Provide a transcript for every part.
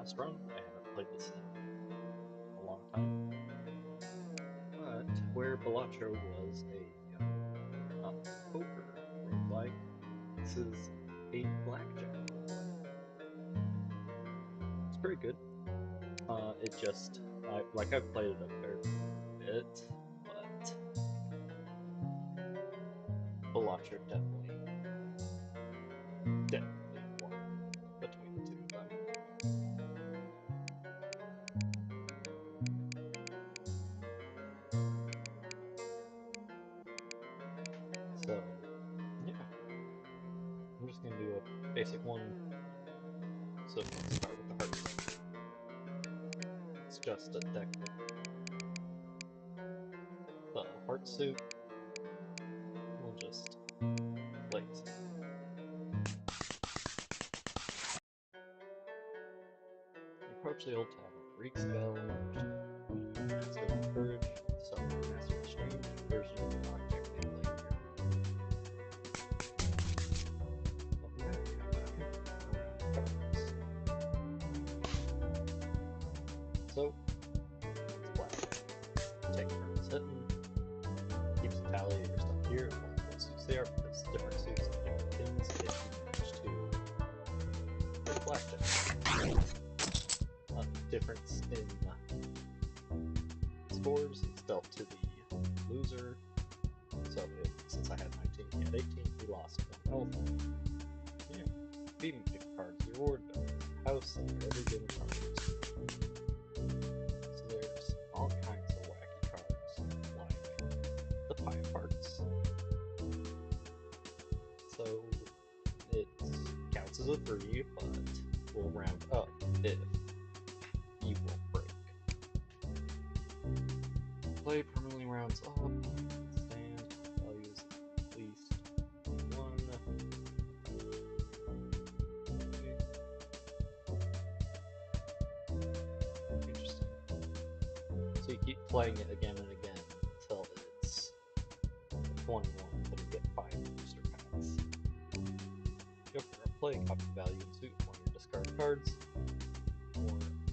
first run. I haven't played this in a long time. But where Balatro was a poker roguelike, this is a blackjack roguelike. It's pretty good. I've played it a fair bit, but Balatro definitely won between the two of them. So yeah, I'm just gonna do a basic one. So let's start with the heart suit. It's just a deck with the heart suit. We'll just play some. You approach the old tavern. Greek spell. Instead of courage, so master a strange version of the blackjack they play here. Welcome back. How about cards? So, it's blackjack. Take turns hitting. Keeps a tally of your stuff here and what suits they are, because different suits have different things if you manage to play blackjack. Difference in scores is dealt to the loser. So since I had 19, he had 18, he lost 1 health. Yeah. Beating 50 cards, the reward house and every game of cards. So there's all kinds of wacky cards, like the pie parts. So it counts as a 3, but will round up if you will break. Play permanently rounds up. Stand values at least 1. Interesting. So you keep playing it again and again until it's 21, then you get 5 booster packs. You have to play copy value and suit one of your discard cards,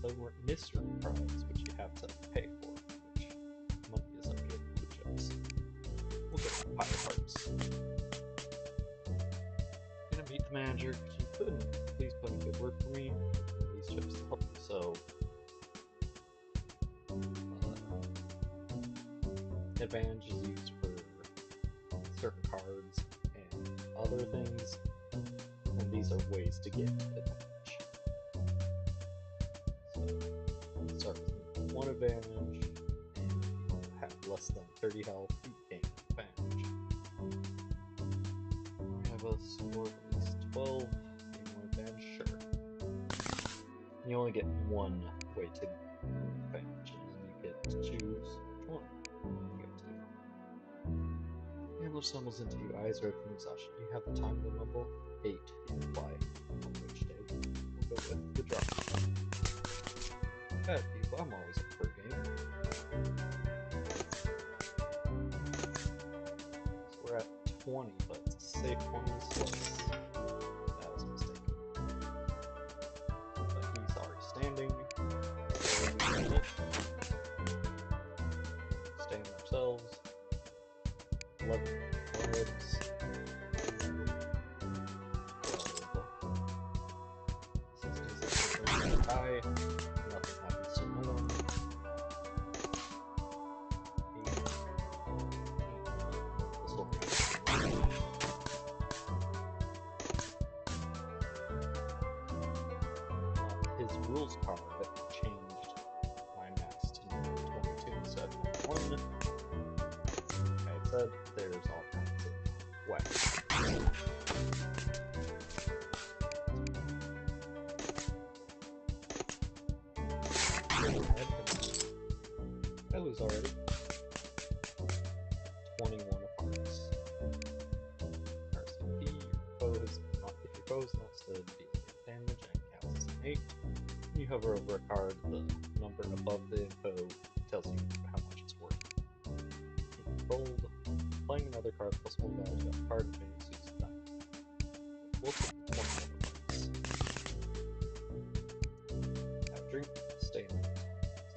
or the mystery cards, which you have to pay for, which money is up here for the chips. We'll get the pie parts. Gonna meet the manager. If you couldn't, please put in good word for me. These chips to help you. So, advantage is used for certain cards and other things, and these are ways to get advantage. So, start with 1 advantage, and if you have less than 30 health, you gain advantage. I have a score of at least 12, gain 1 advantage, sure. You only get 1 way to earn advantage, and then you get to choose which one you go to. Gambler stumbles into you, eyes red from exhaustion. You have the time to mumble 8, you reply. On which day? We'll go with the draw. Bad people, I'm always up for a game. So we're at 20, but it's a safe 20, so that was a mistake. But he's already standing. Staying ourselves. 11 clubs. 66% tie. Nothing happens to no one. 8, 18. This will be his rules card changed my max to 22 instead of 1. Like I said, there's all kinds of wacky. I lose already. 21 of hearts. RCP, if your foe is not stood, deal damage and counts as an 8. When you hover over a card, the number above the info tells you how much it's worth. In gold, playing another card plus 1 value to that card and suits that. We'll take 21 of hearts.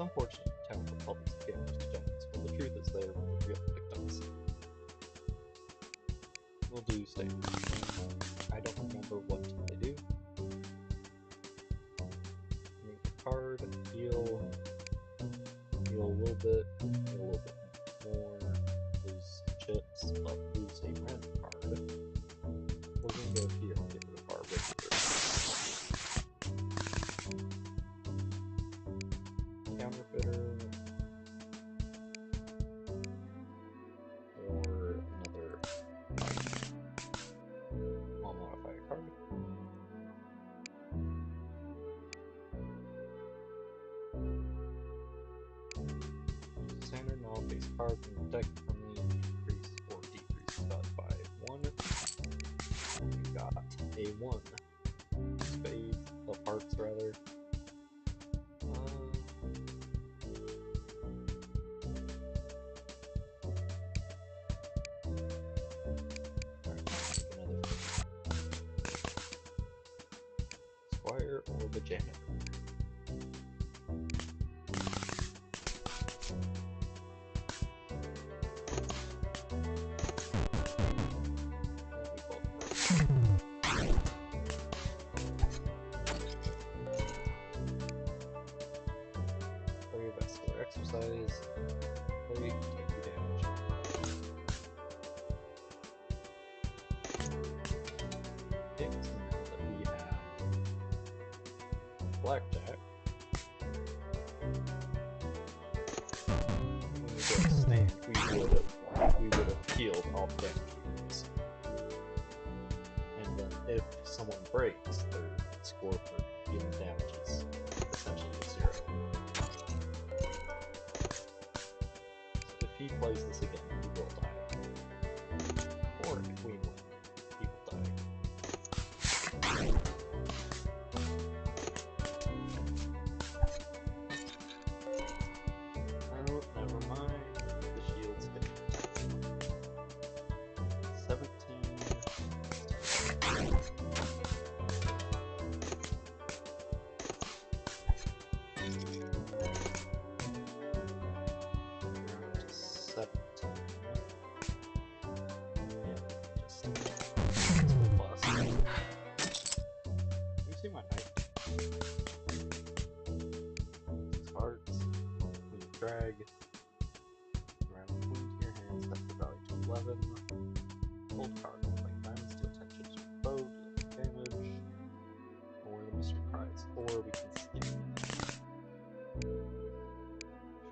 unfortunate town for public gamers degenerates, when the truth is there with the real victims. We'll do state. I don't remember what they do. Make a card, heal a little bit more, lose some chips, but lose a random card. We're gonna go here and get rid of our regular counterfeiter, or another. I'll modify a card. Standard null base card from your deck permanently increase or decrease value by 1. We got a 1. Spades of hearts, rather. Squire or the janitor. Cardiovascular exercise. Play, take 2 damage. Okay, so now that we have Blackjack, when we go to stand, we would have healed all the damage units. And then if someone breaks, their score for healing damage is essentially 0. So if he plays this again, he will die. Or if we win, he will die. Oh, never mind. The shield's hit. 17. See my knight. 6 hearts. Queen drag. Round queen to your hand, set the value to 11. Gold card, like 9, steal 10 chips with bow, deal damage. Or the mystery prize. Or we can skip.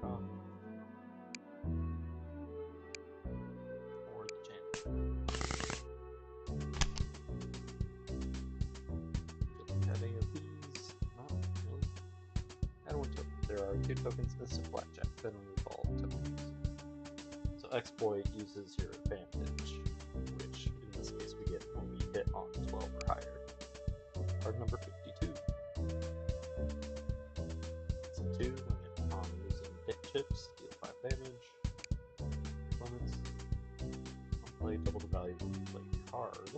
Shot. Or the janitor. Any of these? Not really. Add 1 token. There are 2 tokens instant blackjack, then remove all tokens. So exploit uses your advantage, which in this case we get when we hit on 12 or higher. Card number 52. It's a 2 when you're on losing hit chips, deal 5 damage. Limits. On play, double the value when you play card.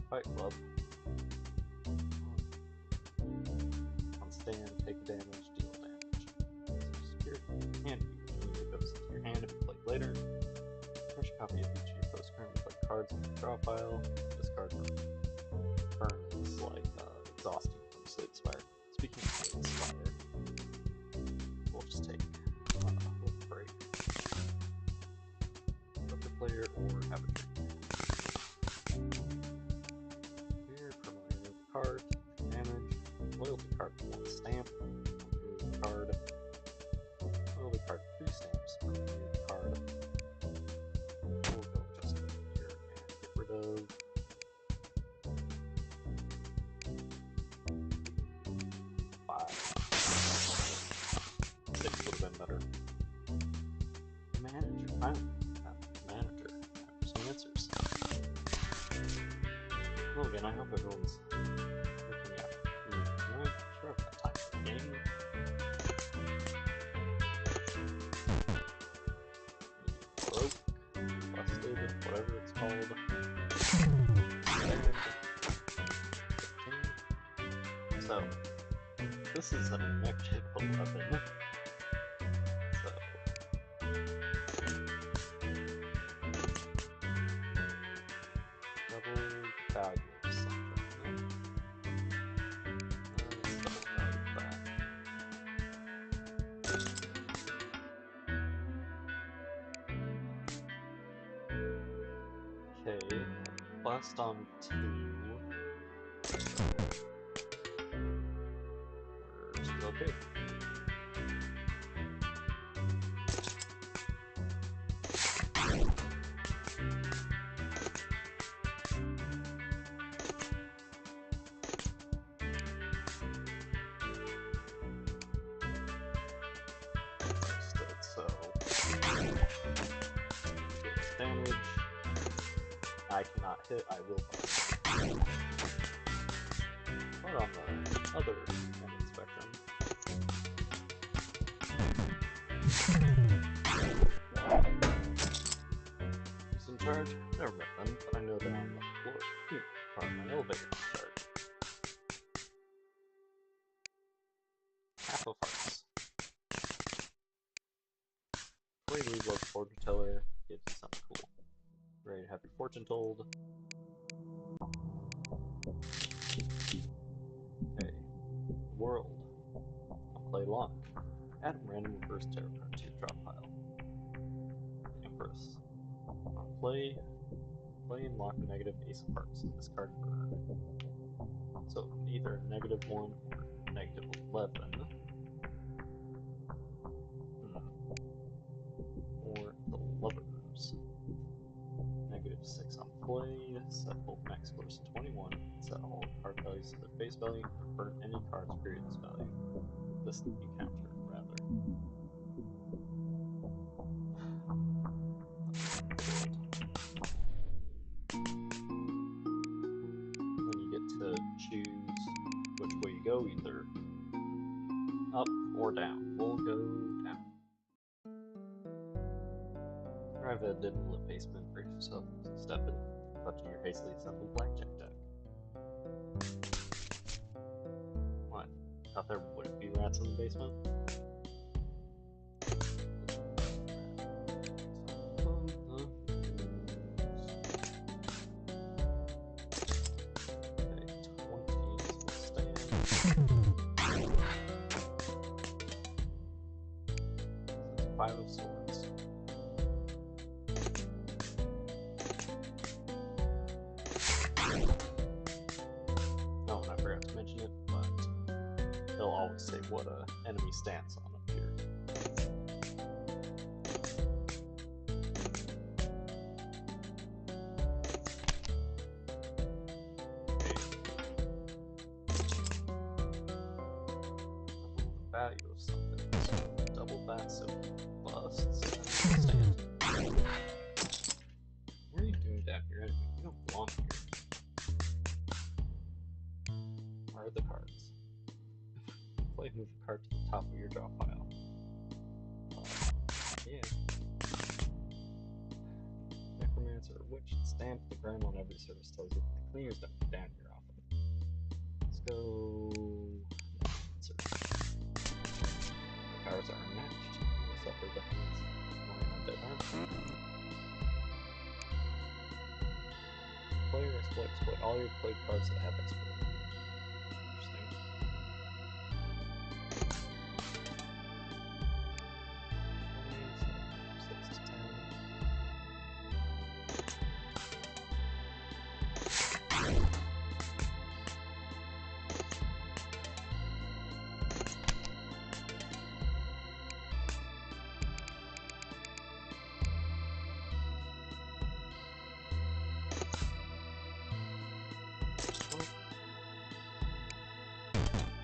Fight Club. Stand, take damage, deal damage. So just your hand goes into your hand if you play later. Fresh copy of each of your post currently play cards in the draw pile. Discard burn is like exhausting from Slate Spire. Speaking of Slate Spire, we'll just take a break. Let the player or have a drink. Here, permanently remove the card, damage. Loyalty card for 1 stamp, remove the card. Loyalty card 3 stamps, remove the card. We'll go just over here and get rid of 5. 6 would have been better. Manager, manager, after some answers. Well, again, I hope everyone's looking at sure I've got time for the game. Broke, busted, whatever it's called. So, this is an actually 11. So double the value of something. Let's double value that. Okay, blast on 2. We're still okay. So damage. I cannot hit, I will bust. But on the other end of the spectrum. Who's in charge? Never met them, but I know they're on the floor. Or my elevator in charge. Half of hearts. Before you leave, look, fortune teller gives you something cool. Ready to have your fortune told. Okay. World. I'll play launch. Add random reverse tarot card to your drop pile. Empress. I'll play and lock a negative ace of hearts. This card burn. So either -1 or -11. Or the Lovers. -6 on play. Set both max scores to 21. Set all card values to their face value. Or burn any card's previous value. This encounter, rather. Then you get to choose which way you go, either up or down. We'll go down. Arrive at a dim lit basement, brace yourself, step in, clutching your hastily assembled blackjack deck. What? Thought there wouldn't be rats in the basement? Five of Swords. Oh, and I forgot to mention it, but they'll always say what a enemy stance on up here. Okay. Double the value of something. So double that, so busts. Stand. What are you doing down here anyway? You don't belong here. Where are the cards? Play move a card to the top of your draw pile. Yeah. Necromancer or Witch. Stand to the ground on every service tells you that the cleaners don't get down here often. Let's go. Necromancer. The cards are unmatched. You will suffer the hands of my undead army. Player exploit all your played cards that have exploit. Interesting.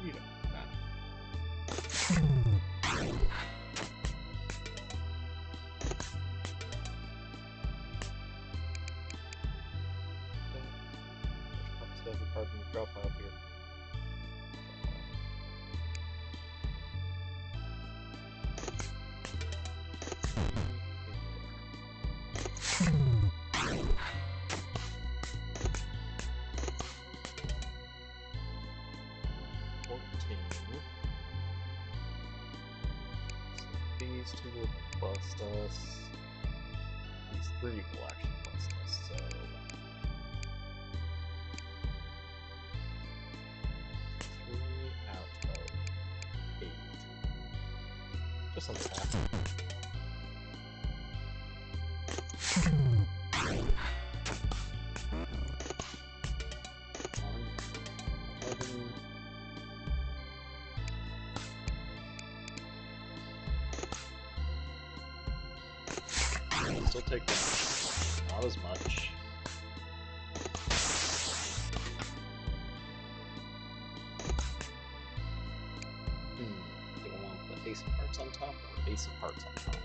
You don't do that. So every card in the drop pile here. 3 will actually bust us, so 3 out of 8. Just under half. Still take damage. Not as much. Do I want to put Ace of Hearts on top or Ace of Hearts on top?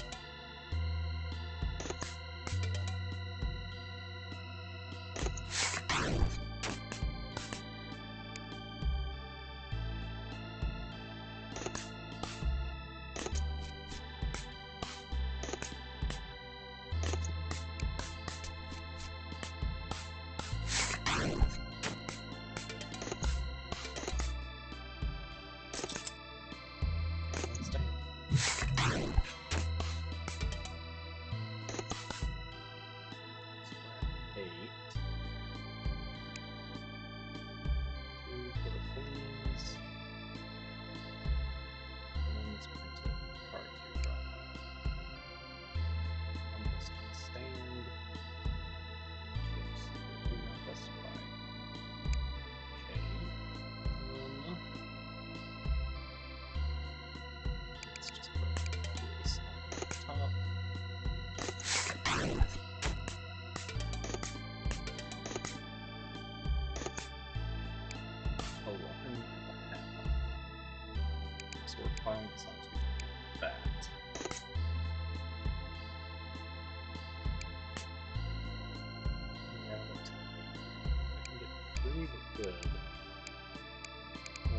Good.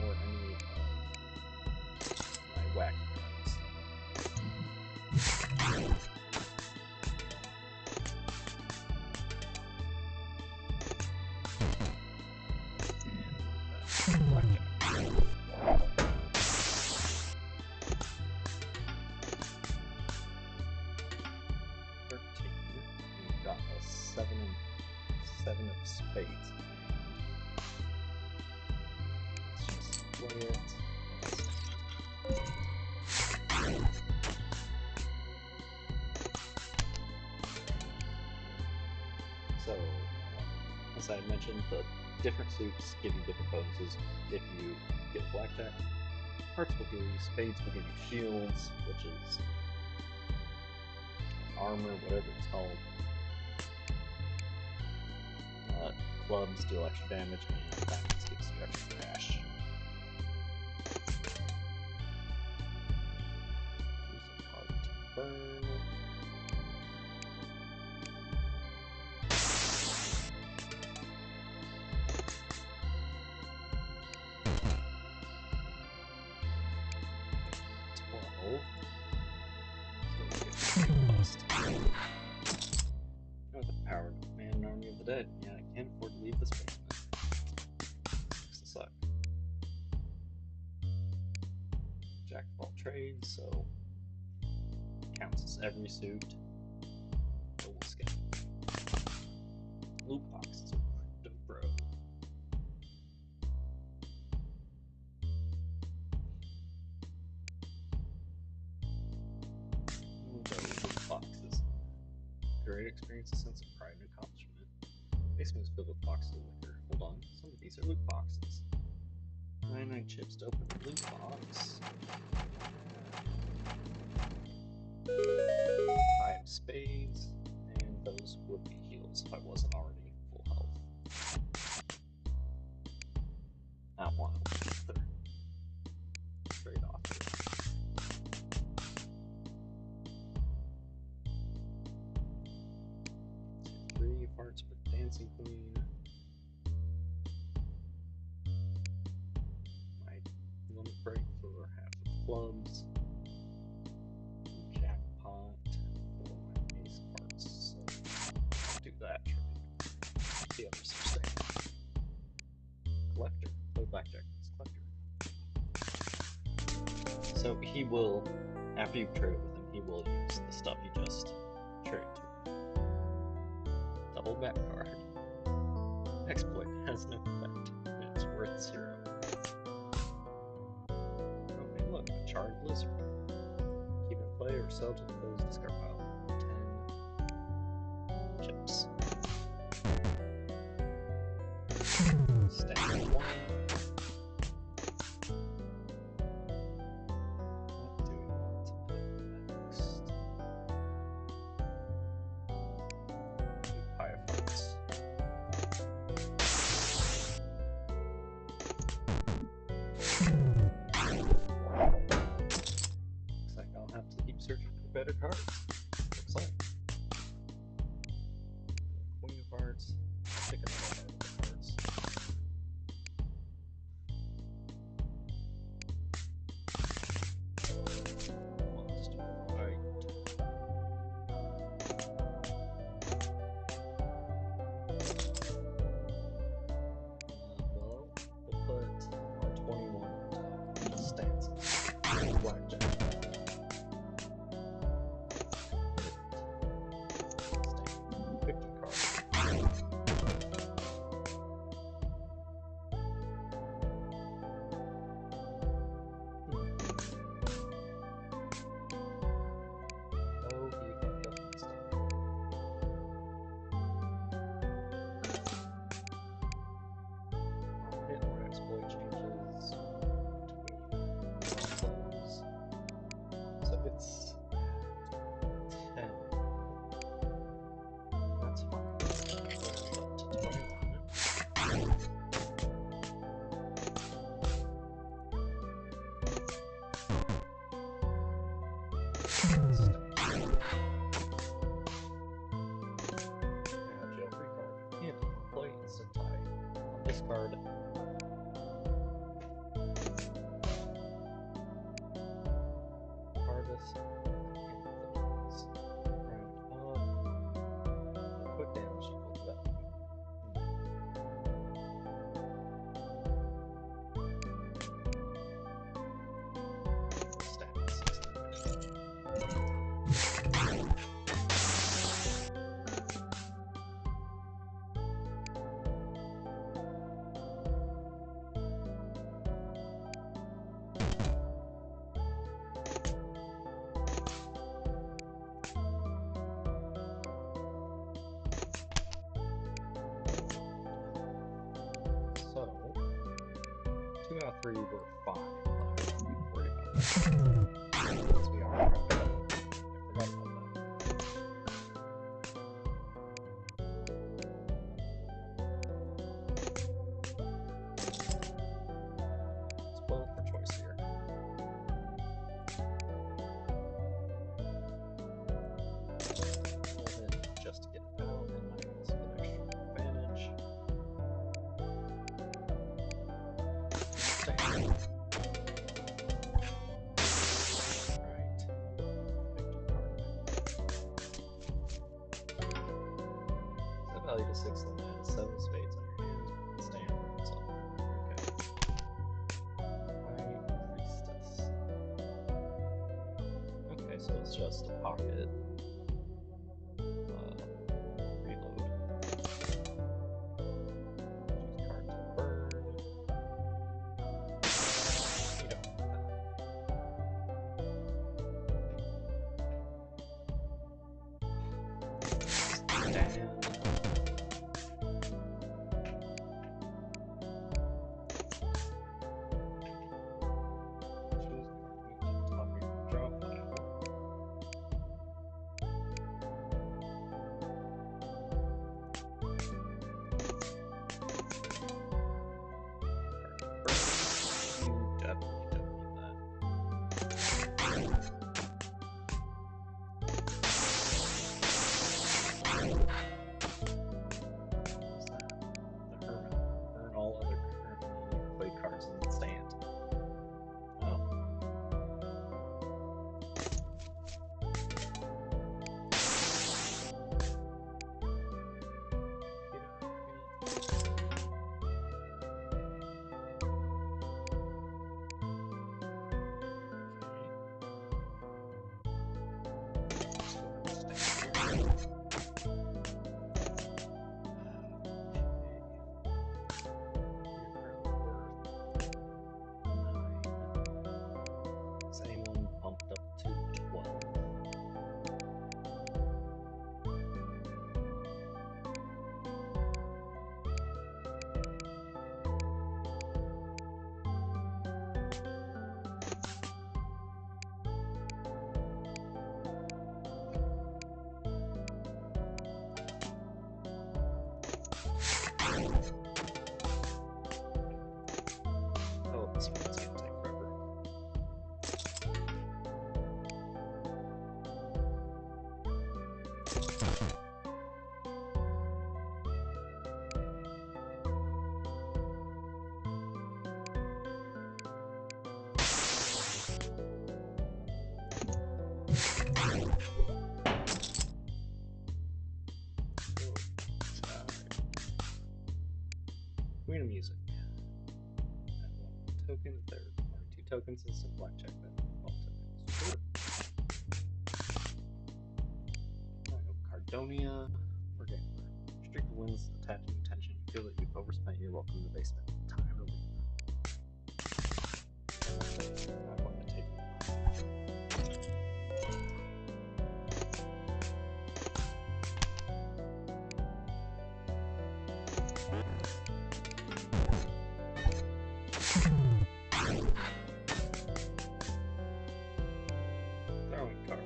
Or any my wacky cards. And Blackjack. 13. We've got a 7 of spades. So, as I mentioned, the different suits give you different bonuses. If you get Blackjack, hearts will give you, spades will give you shields, which is armor, whatever it's called. Clubs deal extra damage, and diamonds gives you extra cash. Choose a card to burn. Dead. Yeah, I can't afford to leave this basement. This sucks. Jack of all trades, so counts as every suit. But we'll skip. Loot boxes are crypto bro. Loot boxes. Great experience, a sense of pride and accomplishment. Basement is filled with boxes of liquor. Hold on, some of these are loot boxes. 99 chips to open a loot box. 5 spades, and those would be heals if I wasn't already full health. Not one of them. Straight off. 3 parts with Dancing Queen. My limit break for half of clubs. Jackpot for my ace of hearts. So I'll do that trade. The others are staying. Collector. Play Blackjack. Collector. So he will, after you've traded with him, he will use the stuff you just traded to. double map card. Exploit has no effect, and it's worth 0. Okay, look, a charred lizard. Keep in play or sell to the closed discard pile. 10 chips. Standard 1. What do we want to put next? Firefox. Looks like I'll have to keep searching for better cards. Looks like. Queen of Hearts. Pick another card of the cards. Must fight. Well, we'll put our 21 stances. Blackjack. Pick the card. Oh, you can go and stuff. Hit or exploit changes between consoles. So it's 10. That's fine. Up to 21. Jail-free card. Yeah, play instant tie. On this card. Harvest. Quick damage equal to that. Stat 60. So, 2 out of 3 were fine, but I'm not worried about that. Because we are wrapped up. I forgot about that. Spoiled for choice here. Go ahead just to get it out, and I also get extra advantage. Right. Set value to 6 and then 7 spades on your hand. Stand. So, okay. High Priestess. Okay, so it's just a pocket. Reload. Choose card to burn. You don't want that. Damn. Choose card to move to the top of your draw pile. Queen of Music. Add 1 token if there's 1 or 2 tokens, instant blackjack, then 12 tokens. Sure. Cardonia. We're getting restrict the winds, attaching attention. You feel that you've overspent, you're welcome to the basement. Time to leave. I'm going to take it. Throwing card.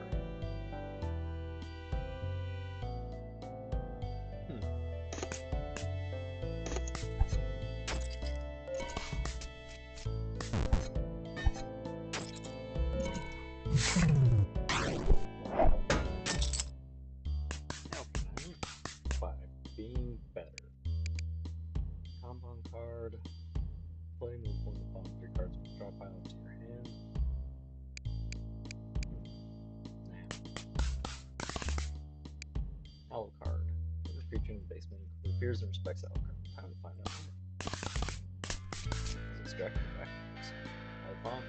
By being better. Compound card. Play move 1 to the bottom 3 cards from the draw pile into your hand. Owl card. Every creature in the basement appears and respects owl card. Time to find out more. Is extracted back. Alphon,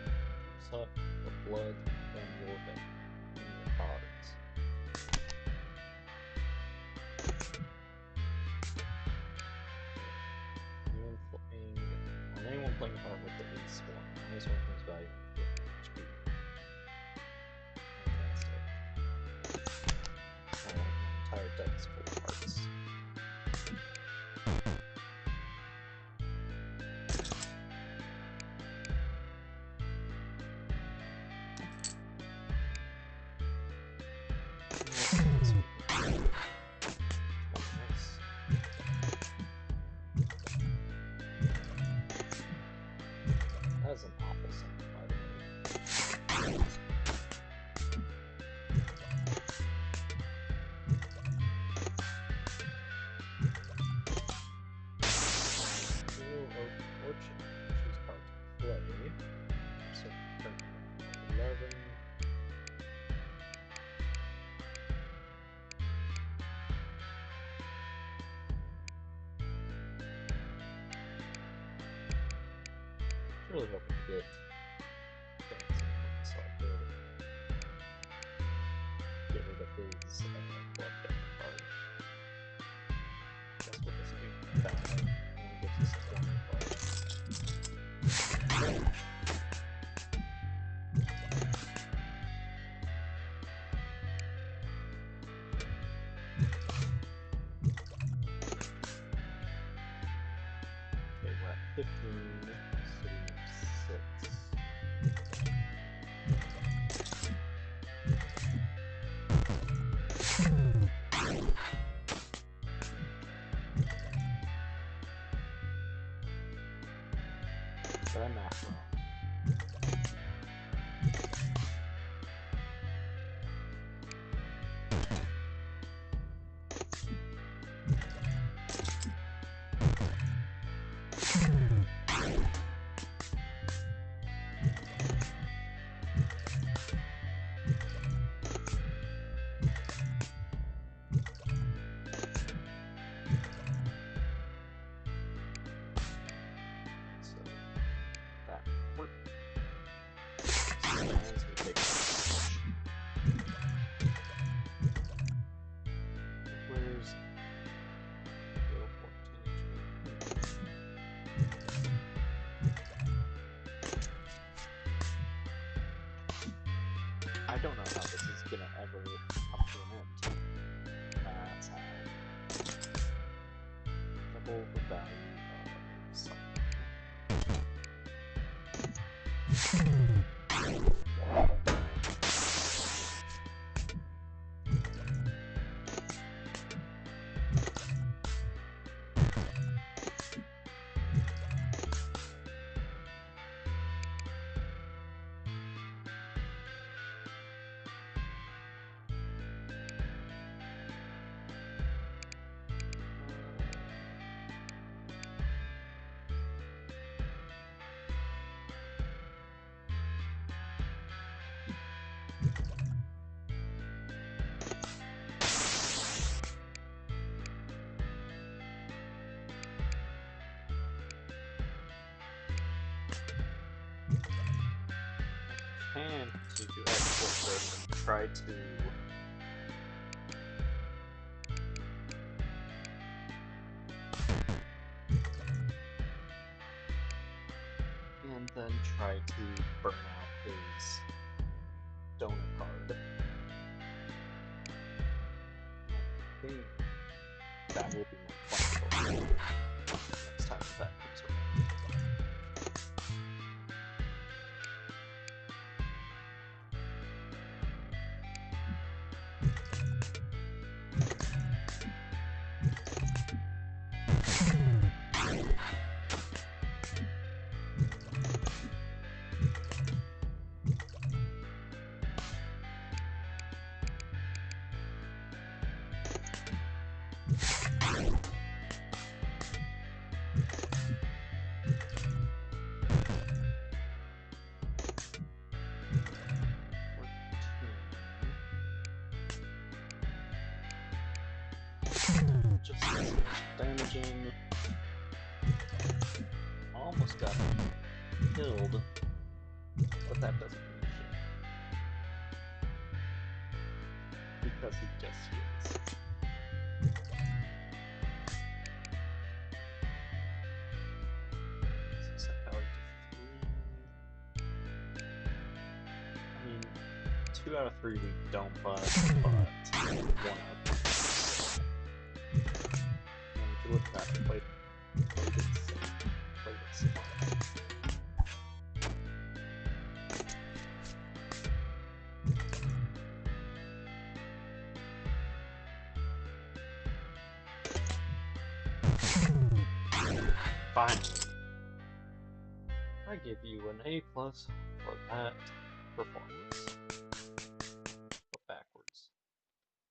Sup, or Blood, then your thing. In your cards. Anyone playing hard with at least 1. Minus 1 comes value of HP. Fantastic. My entire deck is full of hearts. That is an awful sound, by the way. Wheel of Fortune. Choose card to play. So turn 11. Really hoping to get dancing so I could get rid of his Blackjack card. That's what this big bad and gives us 20 cards. Okay, we're at 15. Sitting at 6. But I'm not wrong. So that worked. Stands, we take where's Bill 14 HP? I don't know how this is gonna ever come to an end. That's how. Double the value of something. need to export this and try to then try to burn out his donor card. I think that will be more fun next time that comes around. Just damaging. Almost got killed, but that doesn't mean shit. Because he just heals. So power to 3. I mean, 2 out of 3 we don't bust, but 1 out of 3. And if you look back, we played it safe. Played it smart. Finally, I give you an A+ for that performance. Go backwards.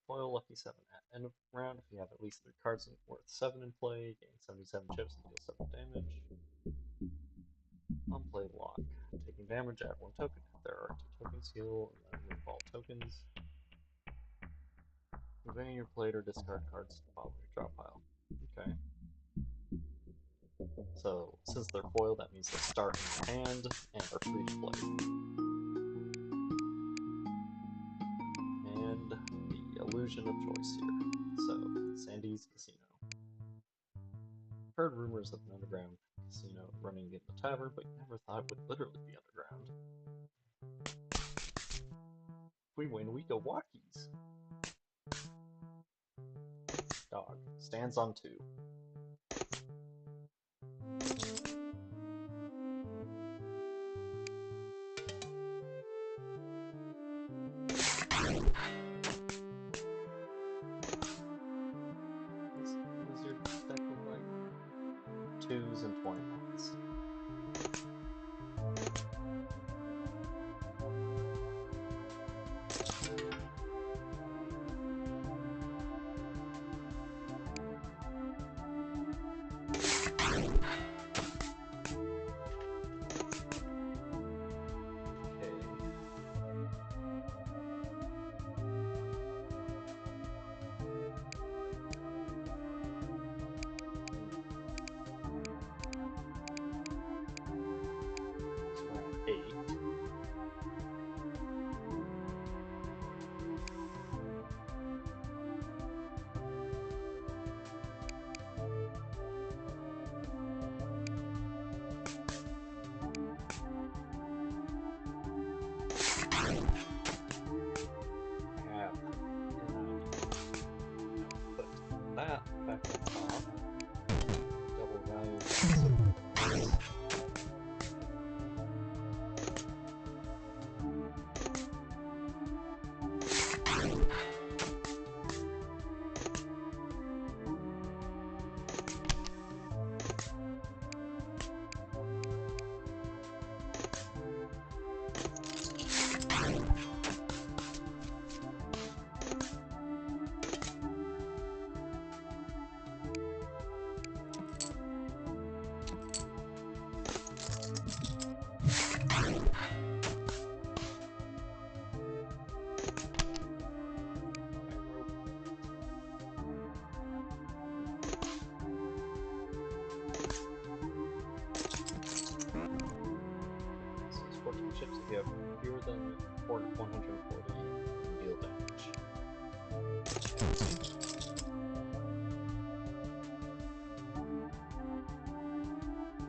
Foil lucky 7 at end of round. If you have at least 3 cards worth 7 in play, gain 77 chips and deal 7 damage. Unplayed lock. Taking damage, add 1 token. If there are 2 tokens, heal, and then remove all tokens. Convey your played or discard cards to the bottom of your drop pile. Okay. So, since they're foil, that means they start in your hand and are free to play. And the illusion of choice here. So, Sandy's Casino. Heard rumors of an underground casino running in the tavern, but you never thought it would literally be underground. If we win, we go walkies. Dog stands on 2. What does your deck look like? 2s and 21s.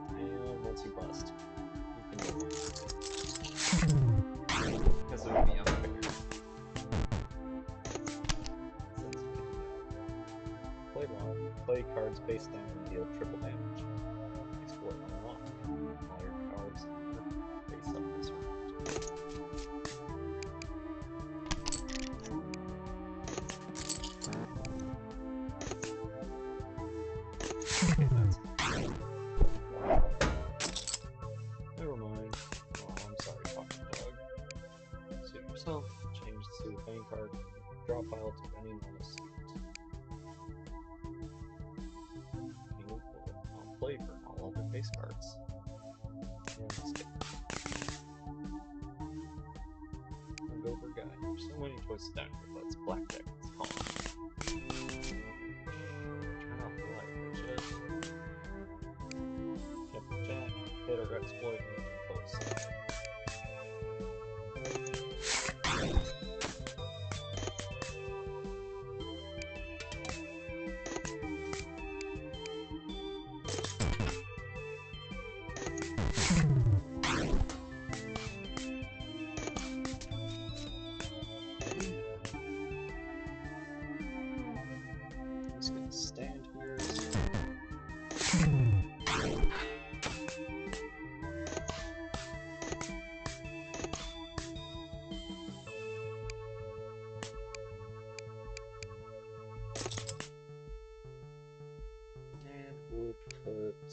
And once you bust, you can go. Because it would be unfair. Play long. Play cards face down and deal triple damage. Explore unlock. All your cards are face up this round. Never mind. Oh, I'm sorry, fucking dog. Suit yourself. Change the suit of any card. Draw pile to any normal suit. I'll play for all other face cards. And skip. I'll go for a guy. There's so many choices down here, but it's Blackjack. It's calm. Turn off the light, would you? Jack, hit or exploit both sides. I'm just gonna stand here. And we'll put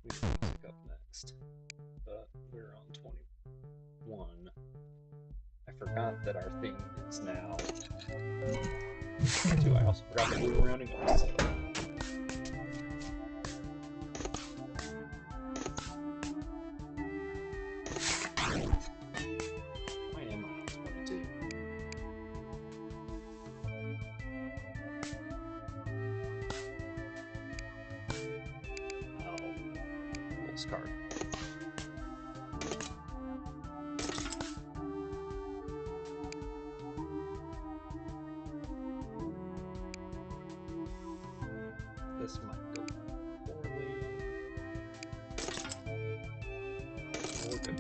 Queen Music up next. But we're on 21. I forgot that our thing is now. I also forgot that we were rounding up, so. Why am I on 22? Oh, Wolf's card. This might go poorly. We're good.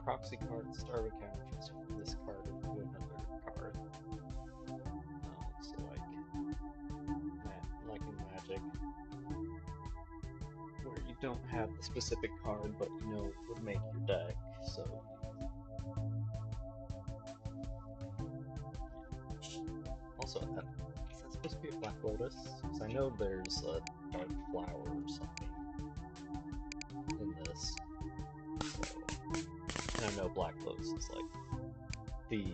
Proxy card, start with counter transfer from this card into another card. So like in Magic, where you don't have the specific card, but you know it would make your deck. So also, is that supposed to be a Black Lotus? Because I know there's a Dark Flower or something in this. So. And I know Black Lotus is like the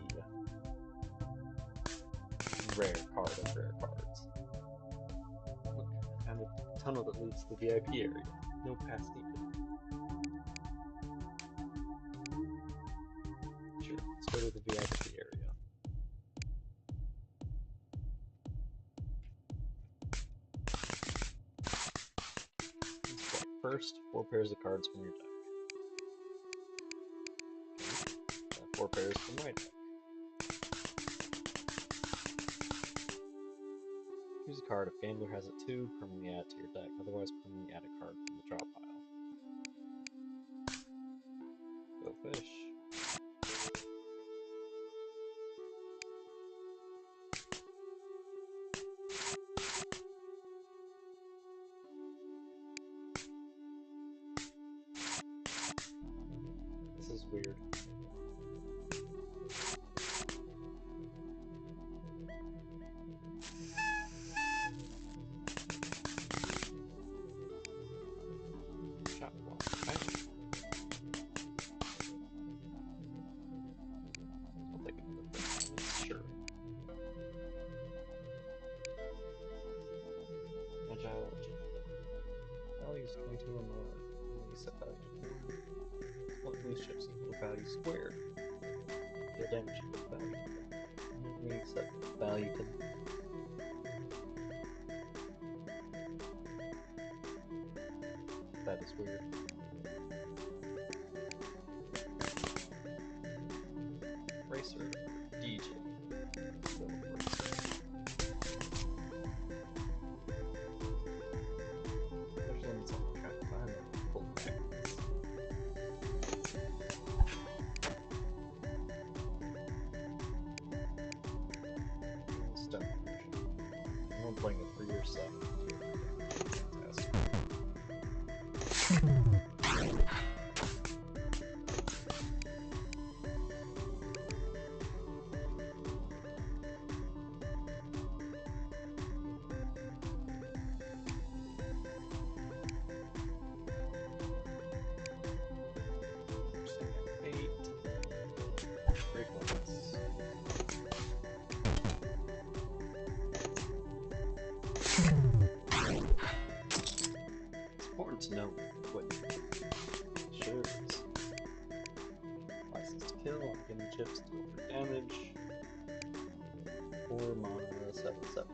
rare card of rare cards. Look, and a tunnel that leads to the VIP area. No pass needed. Sure, let's go to the VIP area. First, 4 pairs of cards from your deck. 4 pairs from my deck. Choose a card. If Gambler has it too, permanently add to your deck. Otherwise, permanently add a card from the draw pile. Go fish. This is weird. set value to that is weird. Racer, DJ. There's limits on the track, but I'm gonna pull back. Stone. I'm playing it for yourself. To know what sure it's license to kill, I'm getting chips to deal for damage, or mana 7/7.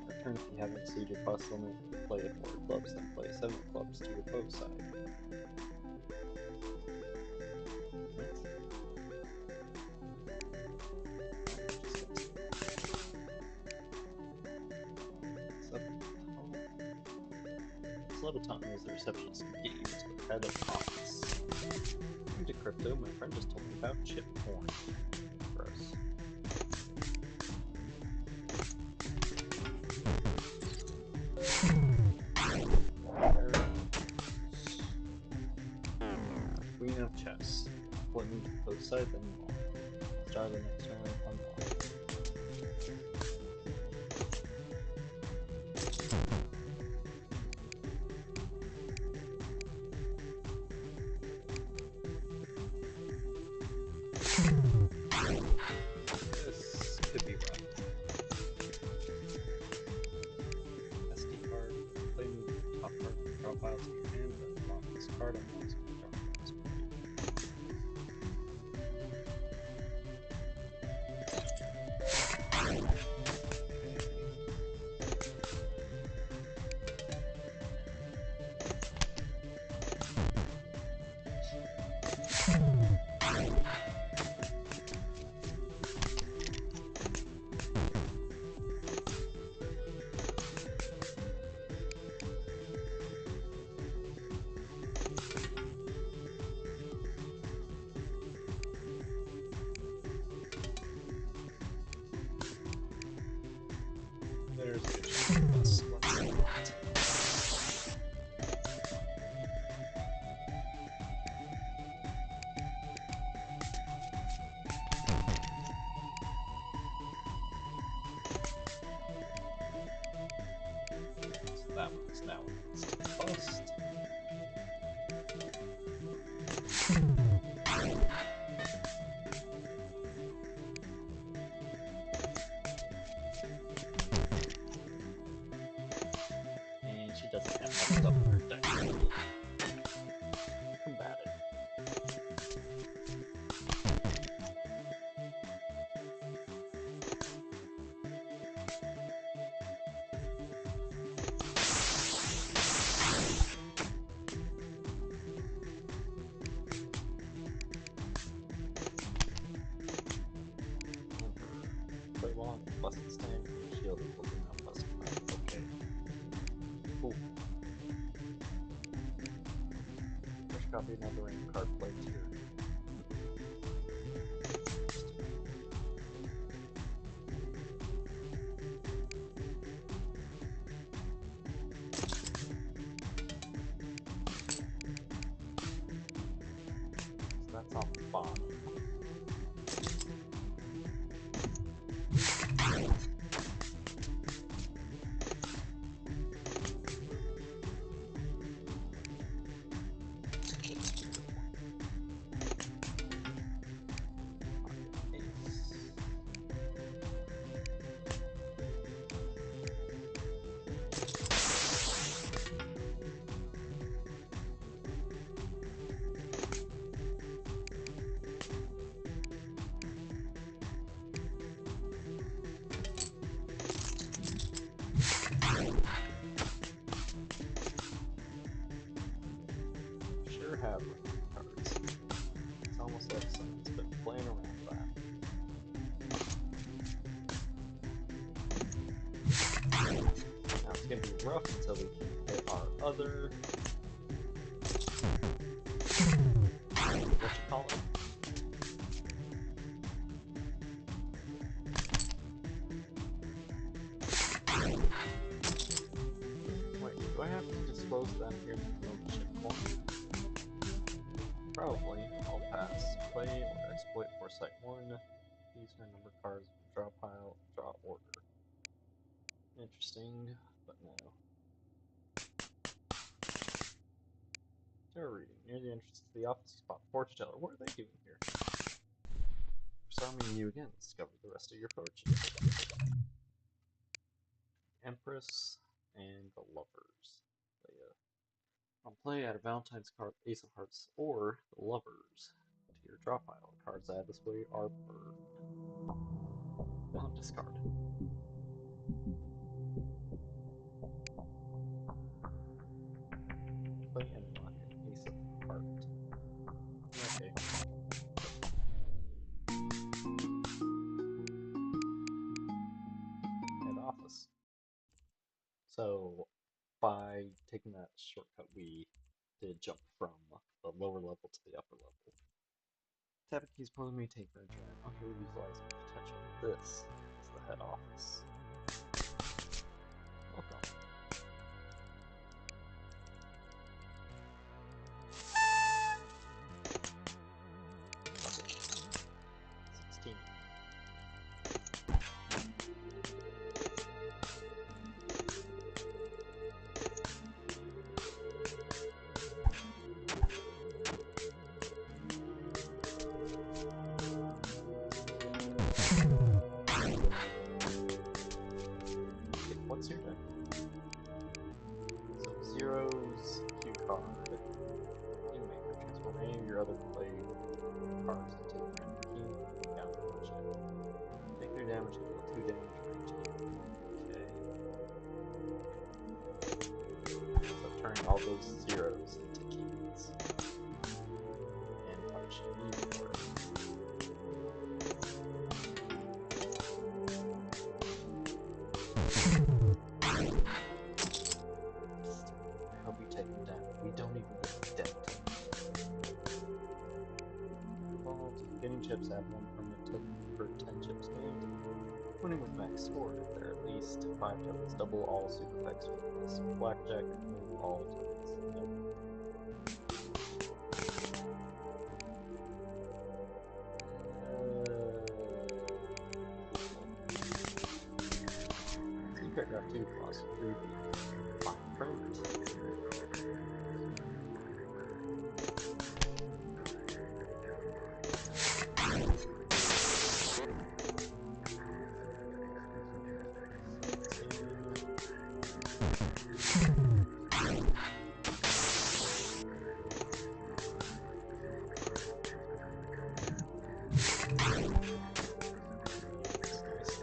Return if you haven't exceeded your cost limit, play 4 clubs, then play 7 clubs to your both side. Level time is the receptionist can get you to the head of office. Into crypto, my friend just told me about chip porn. Gross. Queen of chess. What moves both sides and more. Start the next round on the there's a good chance. Let's see that. So that one's now bust. Doesn't have much stuff in her deck. Combat it. Play long, busted stand, shield equal to now busted. Okay. Cool. First copy another ring card play here. So that's off the bottom. rough until we hit our other. What you call it? Wait, do I have to disclose them here in the ownership coin? Probably. I'll pass. Play or exploit for site 1. These are number cards from draw pile, draw order. Interesting, but no. They're reading. Near the entrance to the office, spot fortune teller. What are they doing here? Summoning you again. Discover the rest of your fortune. Empress and the Lovers. On play, add a Valentine's card, Ace of Hearts, or the Lovers to your draw pile. Cards added this way are burned. Don't discard. Play and block an Ace of Hearts. Okay. Head office. So, by taking that shortcut, we did jump from the lower level to the upper level. Tapping keys pulling me take the giant underutilized potential. This is the head office. Welcome. Okay. 16. What's your deck? So zeros, cue card, Kingmaker. Transform any of your other played cards into a random king, down Blackjack. Take 3 damage and deal 2 damage for each king. So turning all those zeros into kings. And punishing you for it. I hope you take them down. We don't even get debt. Involved. Getting chips, add 1 permanent token per 10 chips gained. Winning with max score. If there are at least 5 tokens, double all soup effects with this. Blackjack, remove all tokens. Nope. See paragraph 2, clause 3b. Fine print.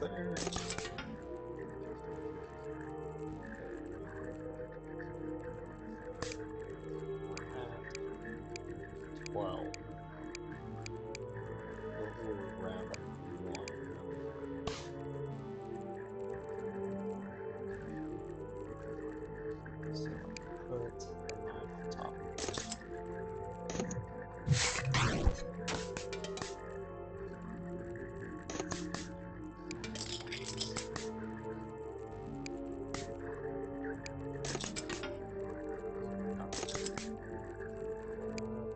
There. 12. We'll round up 1. So put a 9 on top of it.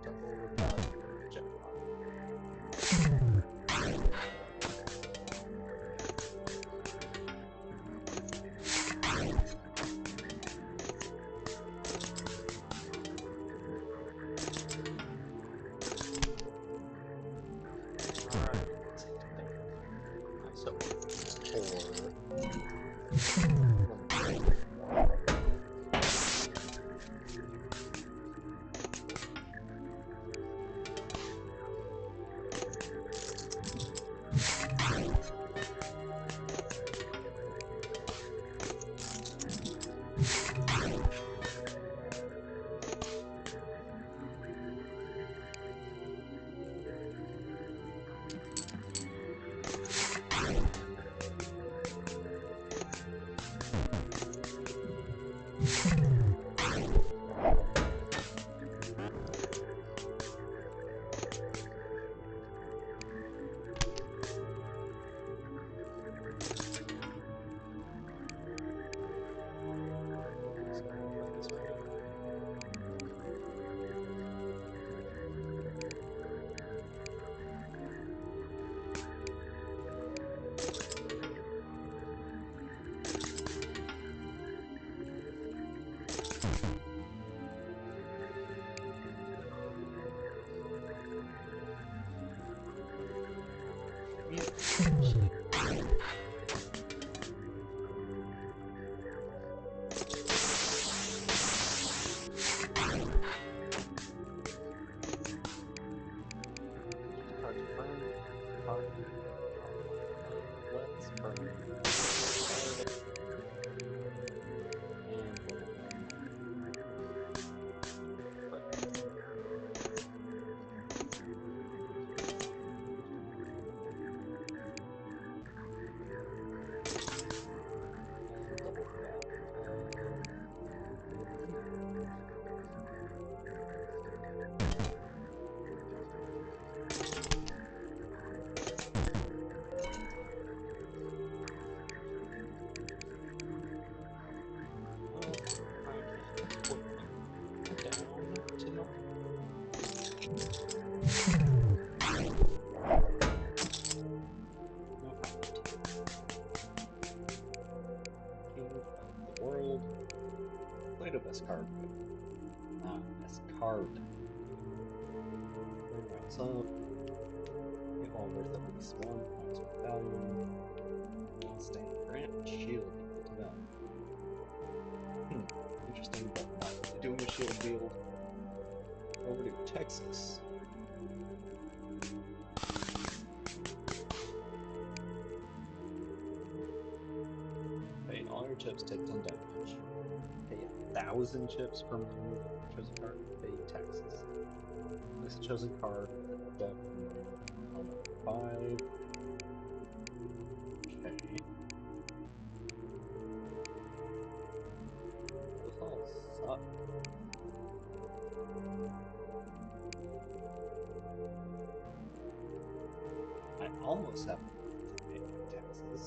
Double the value for the jackpot. Alright. So, 4. Let's burn card. And level 1. Right. And double that of here. Oh, I can't put them down tonight. No comment. King of the world. Played a best card. Best card. Turn rounds up. Hit all worth at least 1 maximum value. Stand. Grant shield equal to value. Interesting, but not really doing a shield build. Over to Texas. Pay all your chips, take 10 damage. Pay 1,000 chips per move. Chosen card, pay taxes. Place a chosen card with a deck name on 5. Okay. Those all suck. I almost have enough to pay my taxes.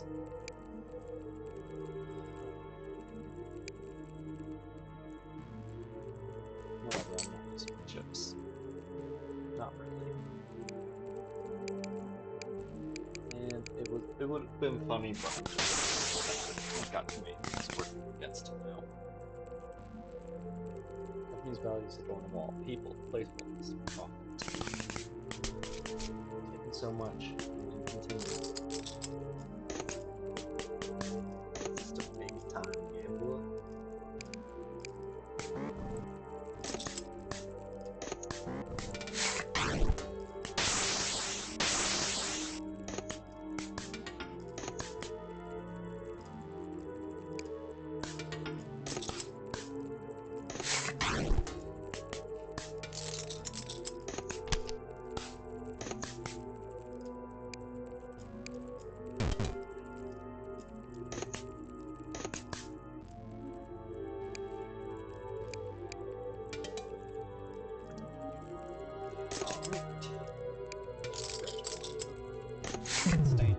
Whatever, I'm not using my chips. Not really. And it would have been funny, but I'm just I've got too many things working against him now. Company's values adorn a wall. People, playfulness, profit. Taking so much, we do continue. Just a big time gambler. Stand.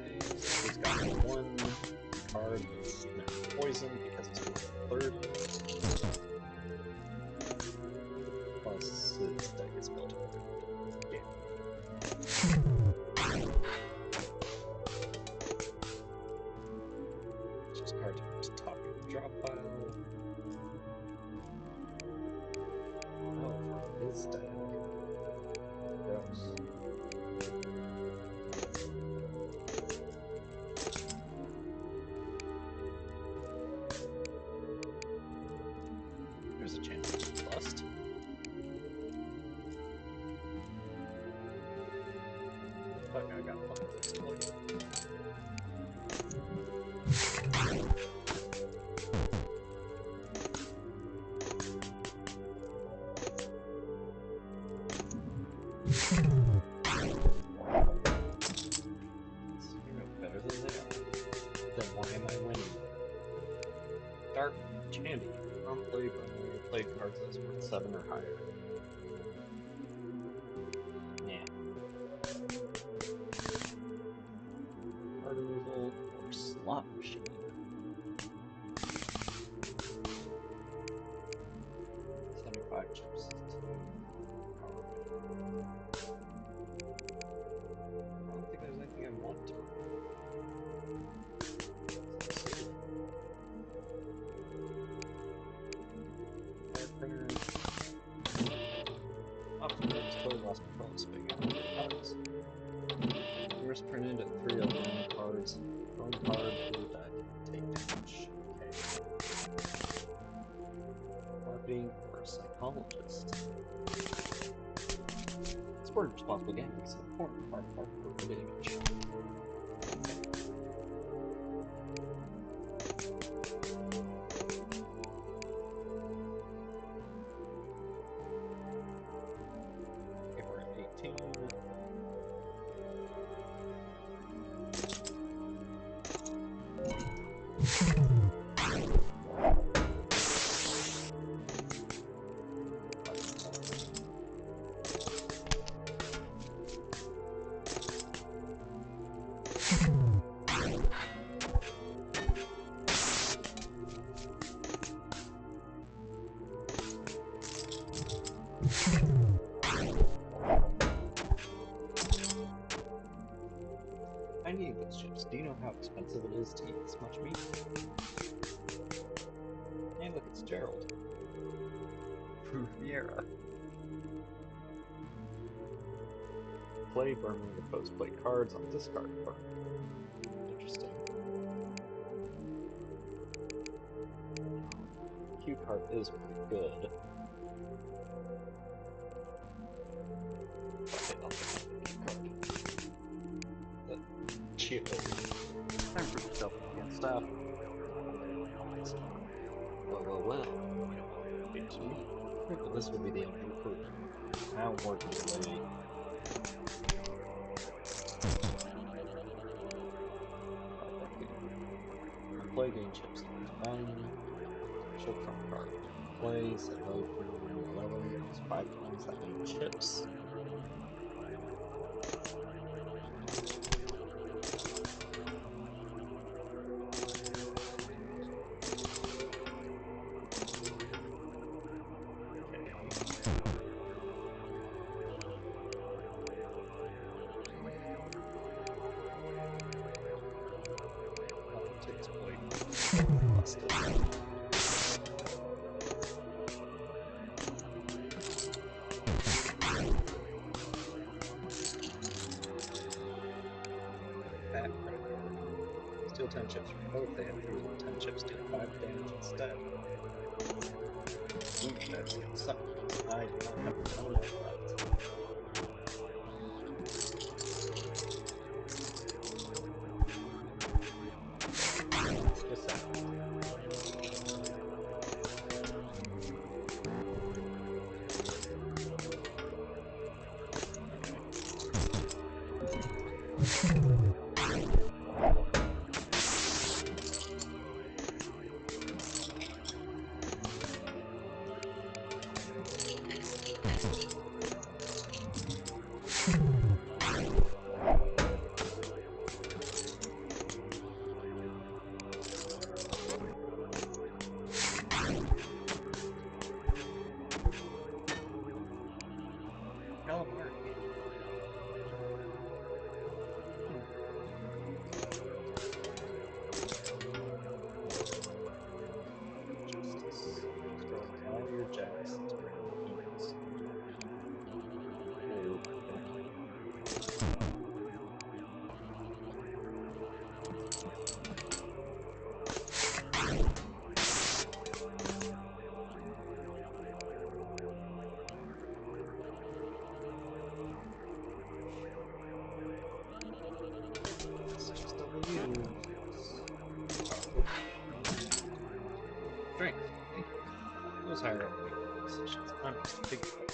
Okay, so he's got one card that's now poisoned because he's playing 30. Plus his deck is built around gambling. Just card to top your drop pile. Oh, for his deck. Gross. There's a chance to bust. Fuck, I got one of those played. You know better than they are. Then why am I winning? Dark Chandy. Promptly burn your played cards that's worth 7 or higher. Yeah. Card removal or slot machine. $75 chips to card. I don't think there's anything I want to remove. Card printer. Optimus totally lost control of spinning cards. First printed 3 of 1 cards. Throwing card to the deck. Take damage. Okay. Marketing or psychology. just supporting responsible gambling is an important part of our corporate image. Okay, we're at 18. I need those chips. Do you know how expensive it is to eat this much meat? Hey, look, it's Gerald. Riviera. Play Burning the Post play cards on discard card. Interesting. Cue card is pretty good. Okay, I'll take the cue card. The chip. Time for the shuffle again, staff. Well, well, well. You don't want to beat me. But this will be the end of your career. Now work your way. Play game chips number 9. Special trump card. Play, set value for 11. Use 5 times that many chips. Politics play. Busted. Fat credit card. Steal 10 chips from both. They have fewer than 10 chips. Deal 5 damage instead. Ooh, that's gonna suck because I do not have a ton of money left. That's just sad. Calamari. Justice. Throwing all your jacks into random kings. Okay. It's just W. Strength. Thank you. Those higher up make better decisions. I'm just a big player.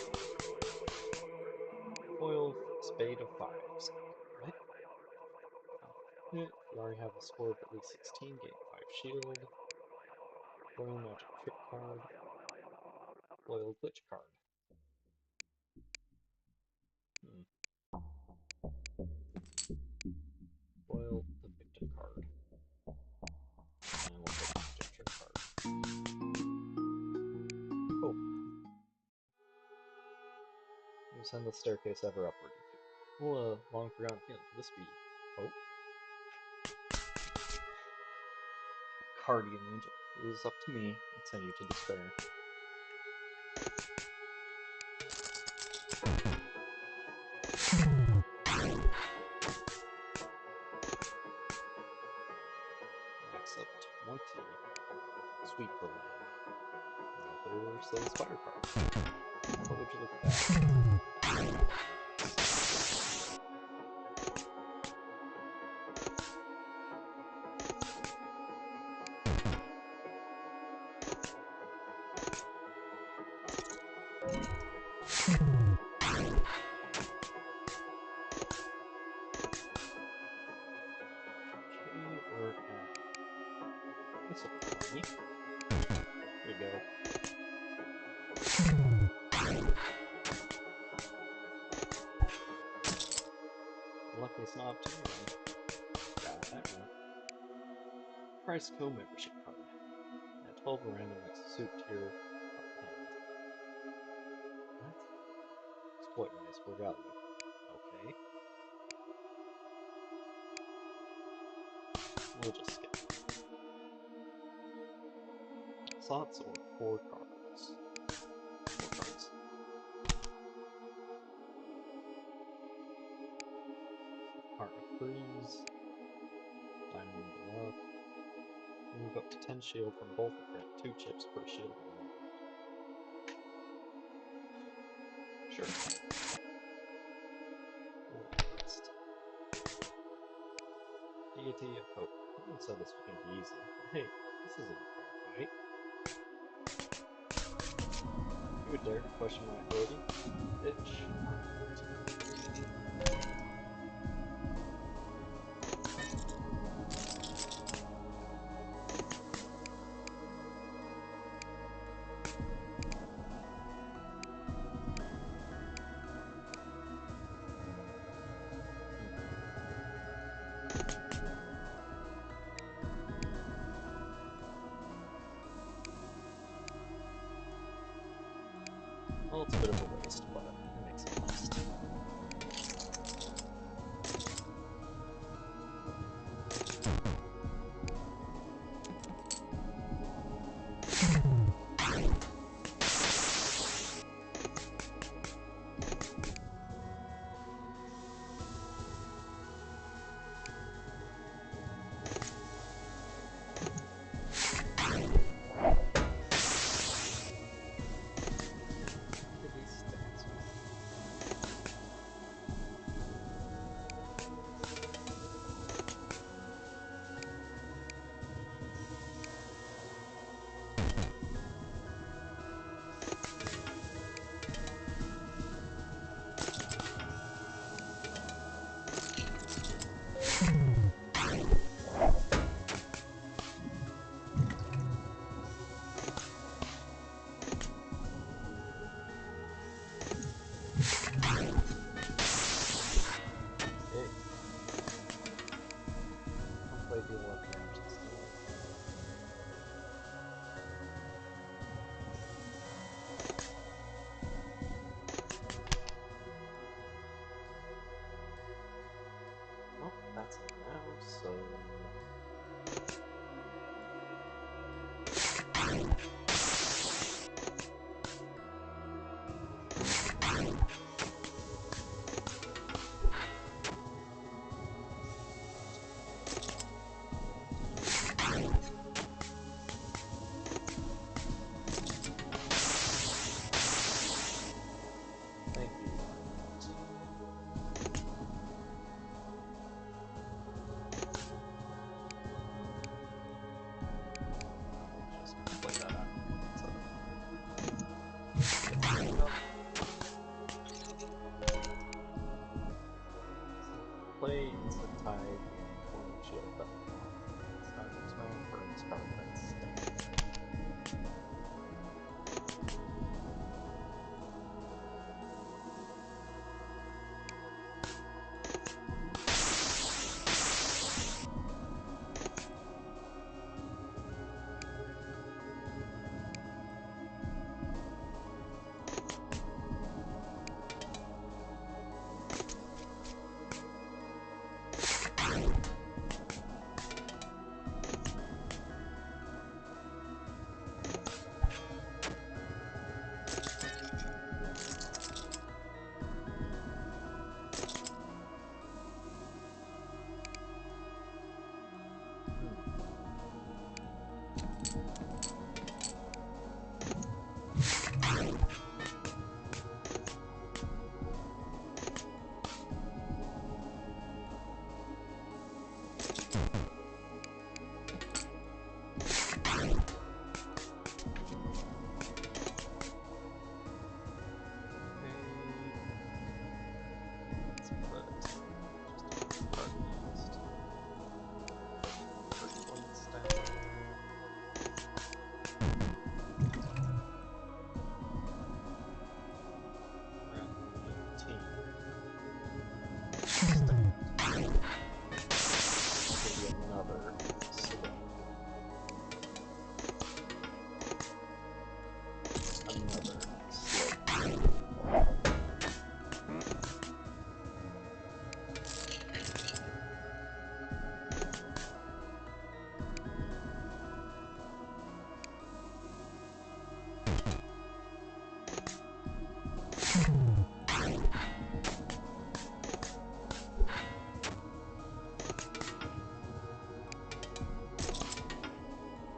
Foil spade of 5s. Right? You already have a score of at least 16, gain 5 shield. Foil magic trick card. Foil glitch card. Foil the victim card. And we'll take the magic trick card. Hope. You send the staircase ever upward. Well, long forgotten feeling. Could this be hope? Guardian angel. It was up to me. I'd send you to despair. Max up 20. Sweep the leg. Another Soul Spider card. you look back? Okay, we're at... That's a 20. There we go. Lucky it's not up to me. Got that right. Price co-membership card. At 12 random next to soup tier hand. What? Exploit nice for value. Okay. We'll just skip. Slots or 4 cards? 4 cards. Heart of Freeze. Diamond Bluff. Move up to 10 shield from both and grant 2 chips per shield. Sure. Next. Deity of Hope. Someone said this was going to be easy. Hey, this isn't a fair fight. You would dare to question my authority? Bitch. Well, it's a bit of a waste, but it makes it last. Deal 11 damage this time. Well, that's it now, so... Thank you. Just play that out. Play instant tide and clone shield that start next round for this card that's staying.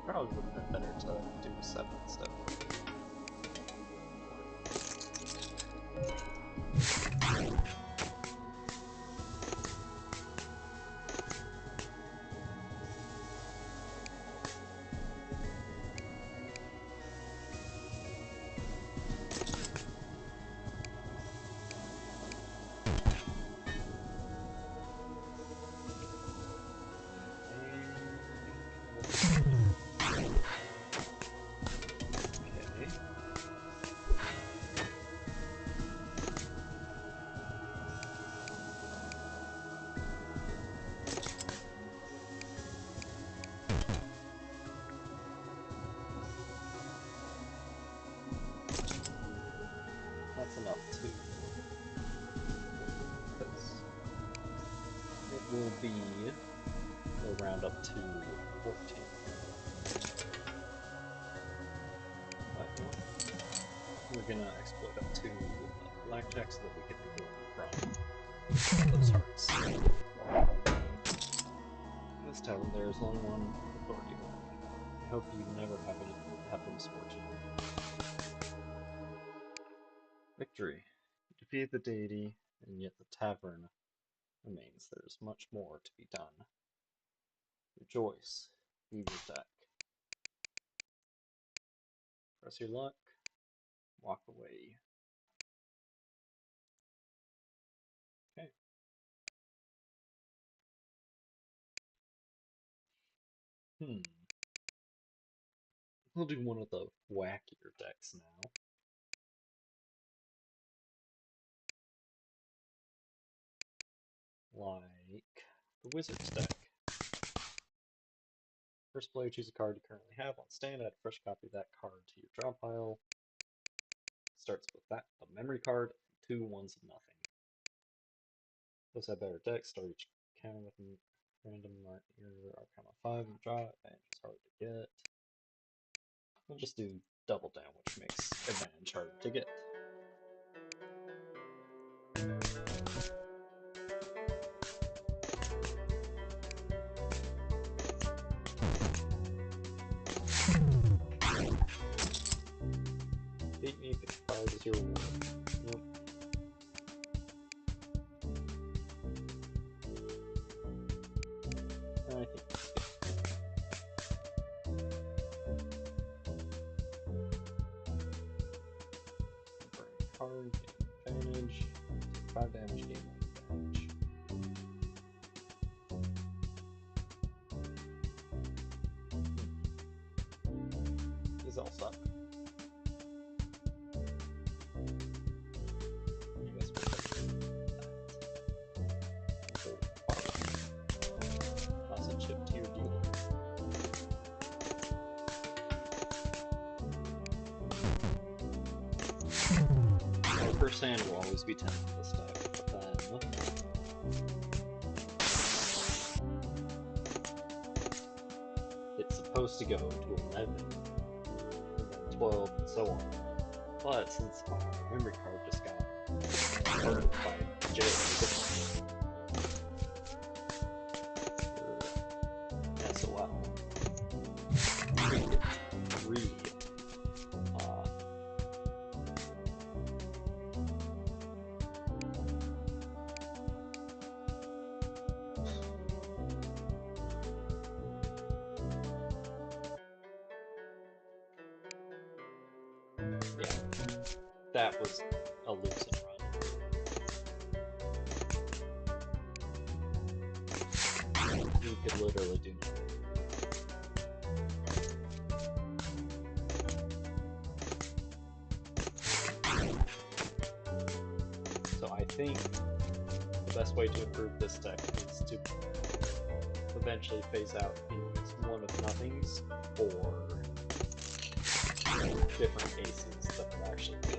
Probably would have been better to do 7 instead. That's enough too. Because it will be, we'll round up to 14. But we're gonna exploit up to Blackjack so that we can pull from those hearts. This tavern there is only one authority. I hope you never have the misfortune. Victory. You defeat the deity, and yet the tavern remains. There is much more to be done. Rejoice. Leave your deck. Press your luck. Walk away. Okay. We'll do one of the wackier decks now. Like the Wizard's deck. First player, choose a card you currently have on stand, add a fresh copy of that card to your draw pile. Starts with that, a memory card, 2 ones of nothing. Those have better decks, start each counter with a random mark your Arcana 5 and draw, advantage is hard to get. We'll just do double down, which makes advantage harder to get. Beat me, pick a card as your reward. Nope. I think that's good. Burn a card, gain advantage. Take 5 damage, gain 1 advantage. These all suck. I guess we'll take that. Toss a chip to your dealer. Our first hand will always be 10 for this deck, but then it's supposed to go to 11, and then 12, and so on. But since my memory card just got burned by jail, SOL, we get 3. Yeah, that was a losing run. You could literally do nothing. So I think the best way to improve this deck is to eventually phase out these one of nothings or different aces that are actually good.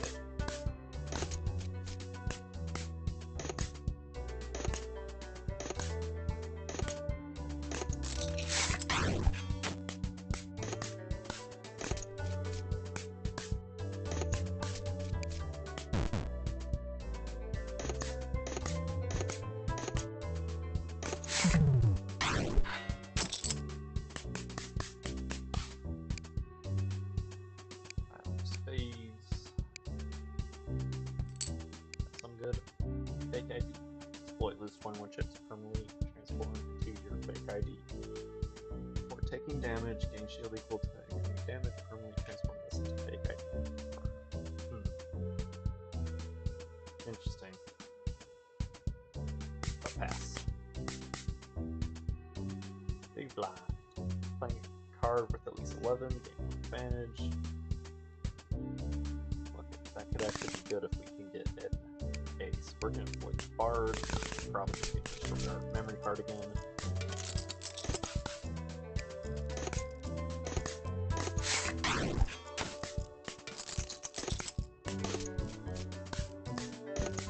good. Fake ID. Exploit lose 21 chips permanently transform to your fake ID. For taking damage, gain shield equal to incoming damage, permanently transform this into fake ID. Interesting. But pass. Big blind. Playing a card with at least 11, gain 1 advantage. Okay, that could actually be good if we can get an ace. We're gonna avoid the bard. Probably get our memory card again.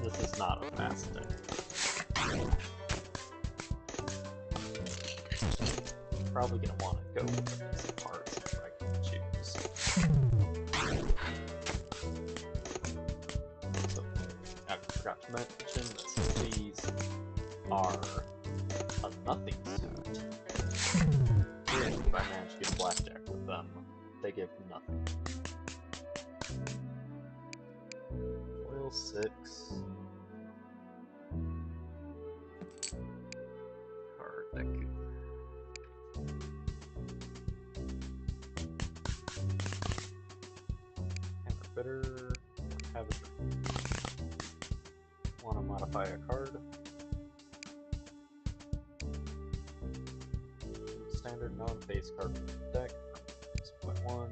This is not a fast deck. Probably gonna want to go with a piece of cards if I can choose. So, I forgot to mention that since these are a nothing suit, if I manage to get Blackjack with them, they give nothing. Foil 6. Card deck. Bitter, have it. Want to modify a card. Standard non-face card from the deck. Split 1. Or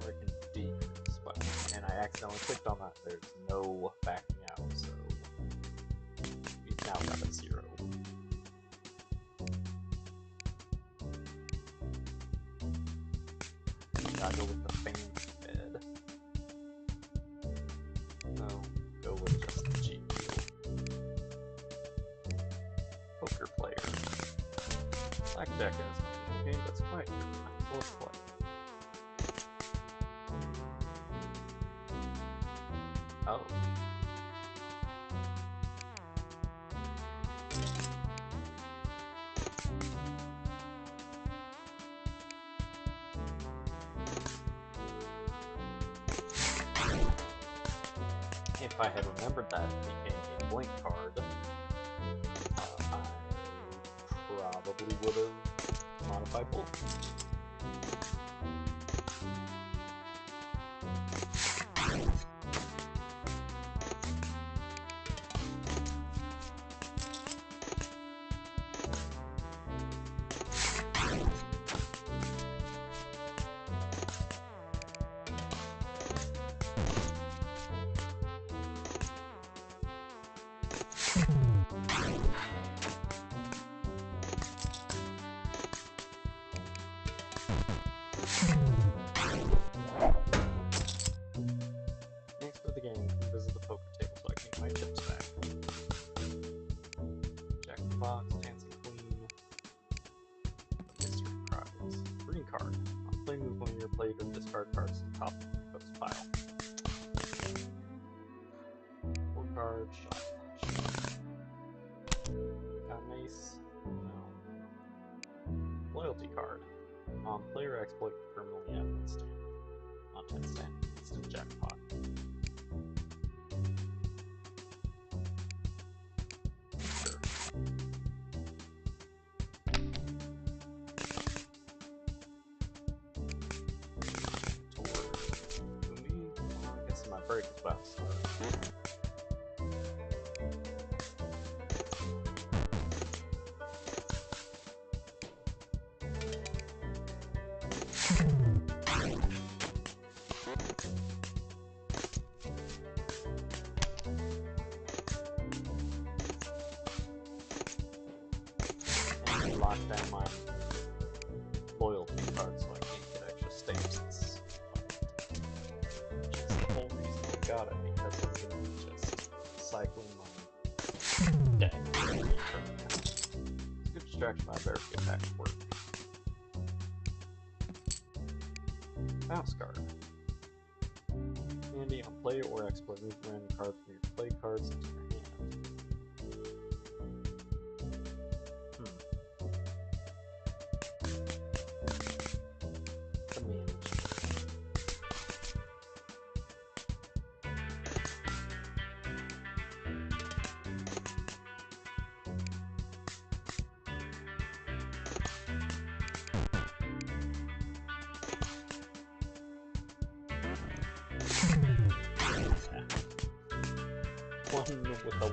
I can decrease by 1. And I accidentally clicked on that. There's no backing out, so we've now got a 0. Gotta go with the fancy bed. No, go with just the cheap deal. Poker player. Blackjack is my game that's quite good. I'm both play. Oh. If I had remembered that it became a blank card, I probably would have modified both. Thanks for the game. Come visit the poker table so I can get my chips back. Jack the box, Hands and Queen. Mystery prize. Green card. On play move when you're played or discard cards to the top of your opponent's pile. 4 cards, shot. Got an ace? No. Loyalty card. On player exploit permanently at 10 stand. Not 10 stand. Instant jackpot. Sure. I guess my break is about to start. Lock down my loyalty card so I can't get extra stamps. Which is the whole reason I got it, because I'm gonna be just cycling my deck. It's a good distraction, I better get back to work. Bounce card. Handy on play or exploit, move random card from your play cards into your hand. with a 1.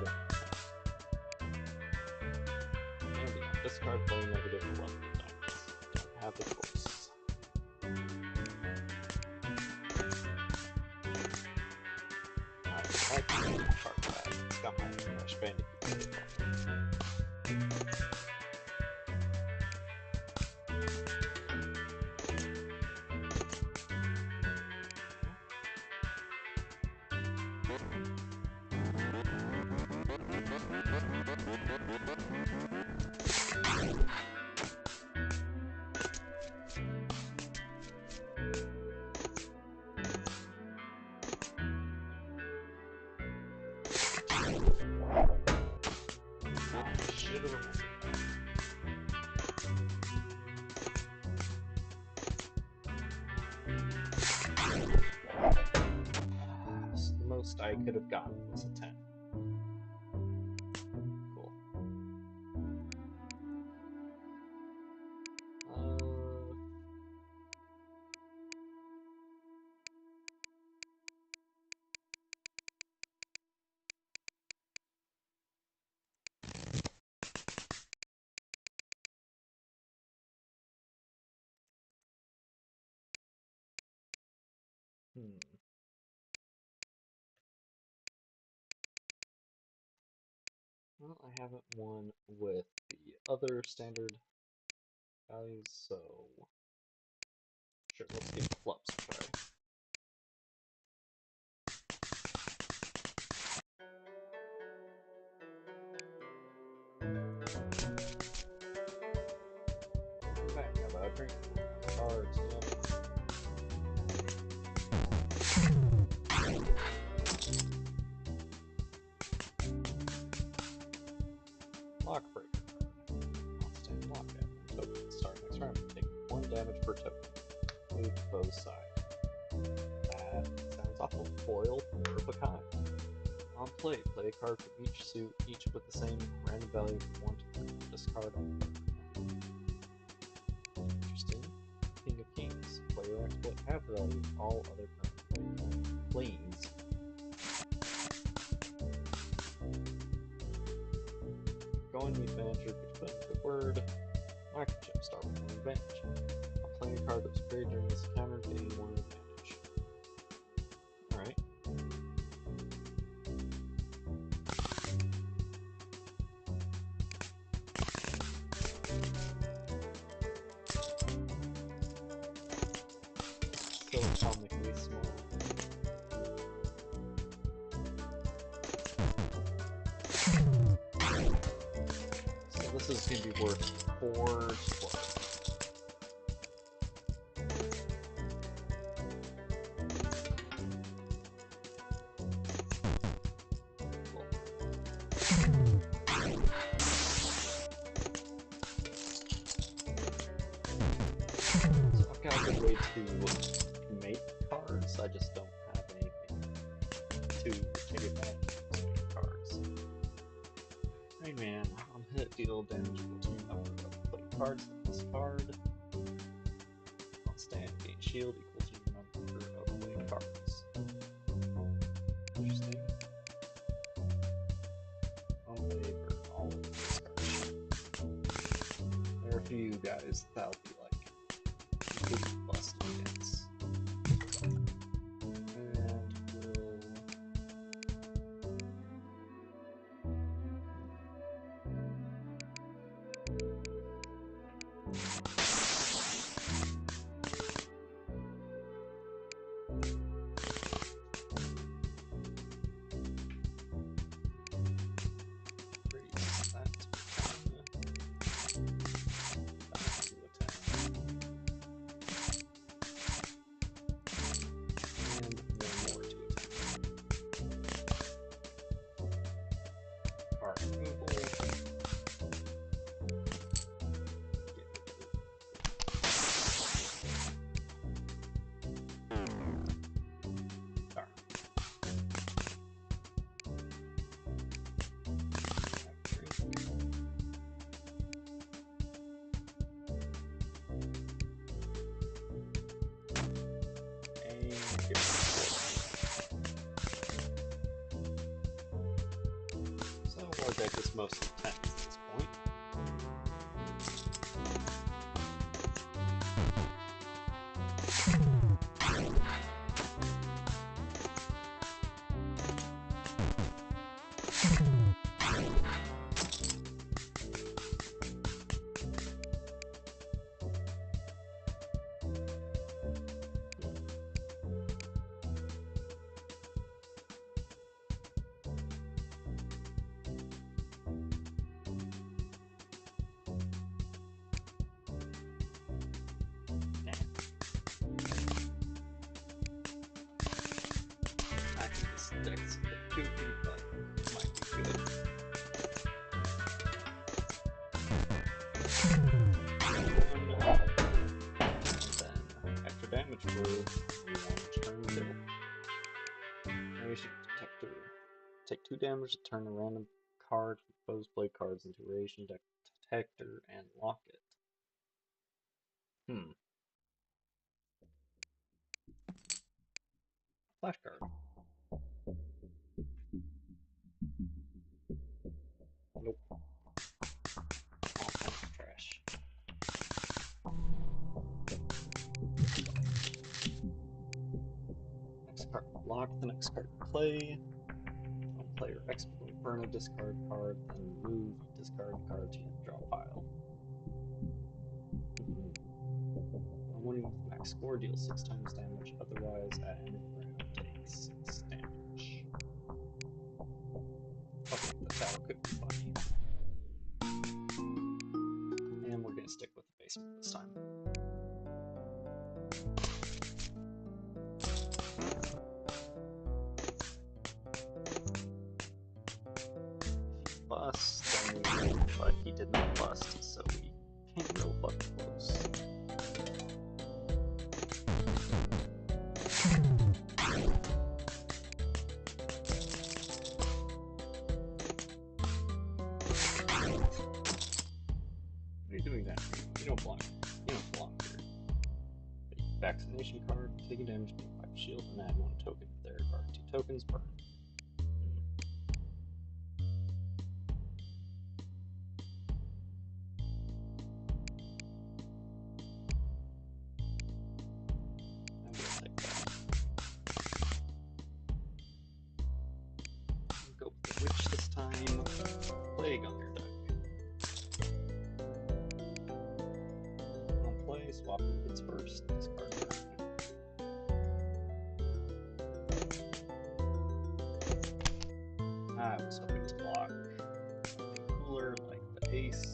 And yeah, discard play negative 11 diamonds. Don't have the choice. I can get my card back. It's got my Crash Bandicoot. The most I could have gotten was a 10. Cool. Well, I haven't won with the other standard values, so sure, let's give clubs a try. Welcome back. How about a drink? Cards, Lock breaker card. Constant lock damage. Token. Start next round. Take 1 damage per token. Move to both sides. That sounds awful. Foil, four of a kind. On play, play a card from each suit, each with the same random value from 1 to 3. Discard a Interesting. King of Kings. Player exploit half the value of all other cards. Please. Going to advantage if you put in a good word. Microchip, start with 1 advantage. I'm playing a card that was created during this encounter, gaining 1 advantage. Alright. Still comically small. So this is going to be worth 4 plus. So I've got a good way to make cards, I just don't have anything to take advantage of those cards. Hey man, on hit, deal damage equal to your number of play cards in this card. On stand, gain shield equal to your number of play cards. Interesting. On favor, all of these cards. There are a few guys that'll be like completely busted against. Blackjack is most intense at this point. Deck's a bit goofy, but it might be good. And then, after damage blow, we want to turn middle. Radiation detector. Take 2 damage to turn a random card from foes play cards into a radiation detector and lock it. Flashcard. Nope. All kinds of trash. Next card. Lock the next card to play. One player explicitly burn a discard card, then move discard card to your draw pile. Winning with max score deals 6 times damage, otherwise at end of the round takes 6 damage. Okay, the tower could be funny. And we're gonna stick with the basement this time. If he busts, then we win, but he did not bust, so we came real fucking close. What are you doing that? You don't belong. You don't belong here. Vaccination card, taking damage, gain 5 shield, and add 1 token. There are 2 tokens, burn. I'm gonna take that. Go with the witch this time. Plague on your duck. On play, swap who hits first. Discard burn. I was hoping to block something cooler like the ace.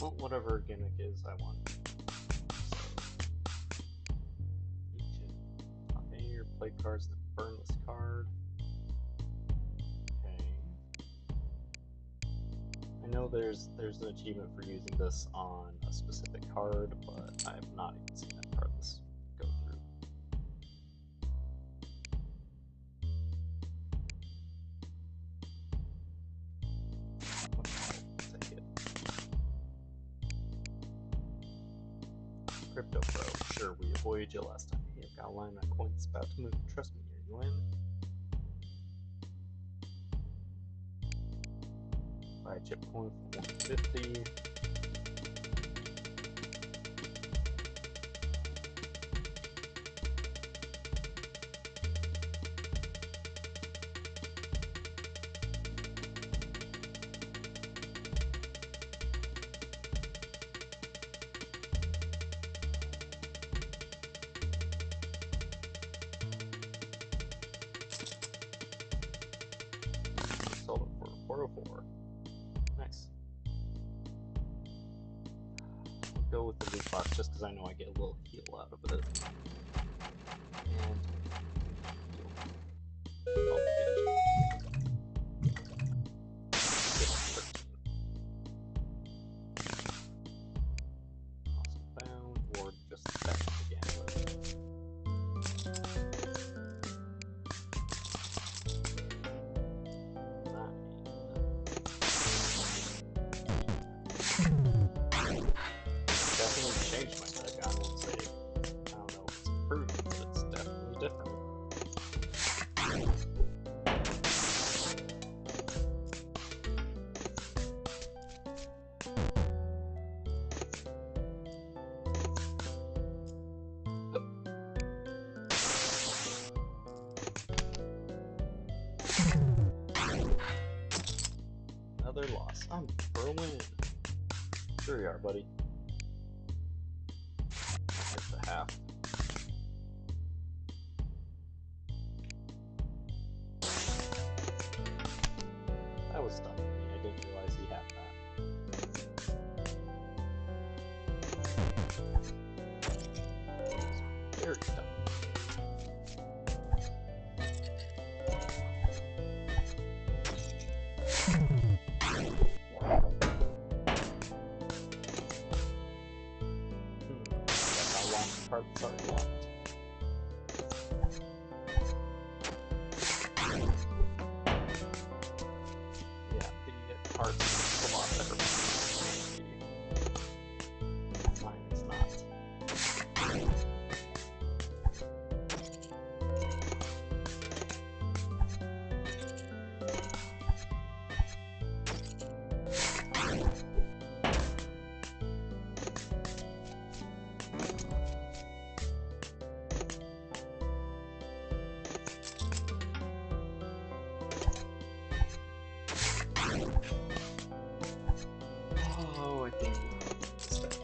Well, whatever gimmick is, I want. So, okay, your play cards that burn this card. Okay. I know there's an achievement for using this on a specific card, but I have not even seen that card go through. Take it. Crypto Pro. Sure, we avoided you last time. Hey, I've got a line that coin's about to move. Trust me, you in? Buy a chip coin for 150. Sold it for 404. Nice. I'll go with the loot box just because I know I get a little heal out of it. And oh, awesome found, or just that again. Definitely changed my deck. I won't say. I don't know if it's improved, but it's definitely different. Another loss. I'm for a win. Sure you are, buddy. There's the half. That was dumb of me. I didn't realize he had that. Very dumb. Cards are locked. Yeah, the cards are a lot better. Mine is not. Oh, I think we made a mistake.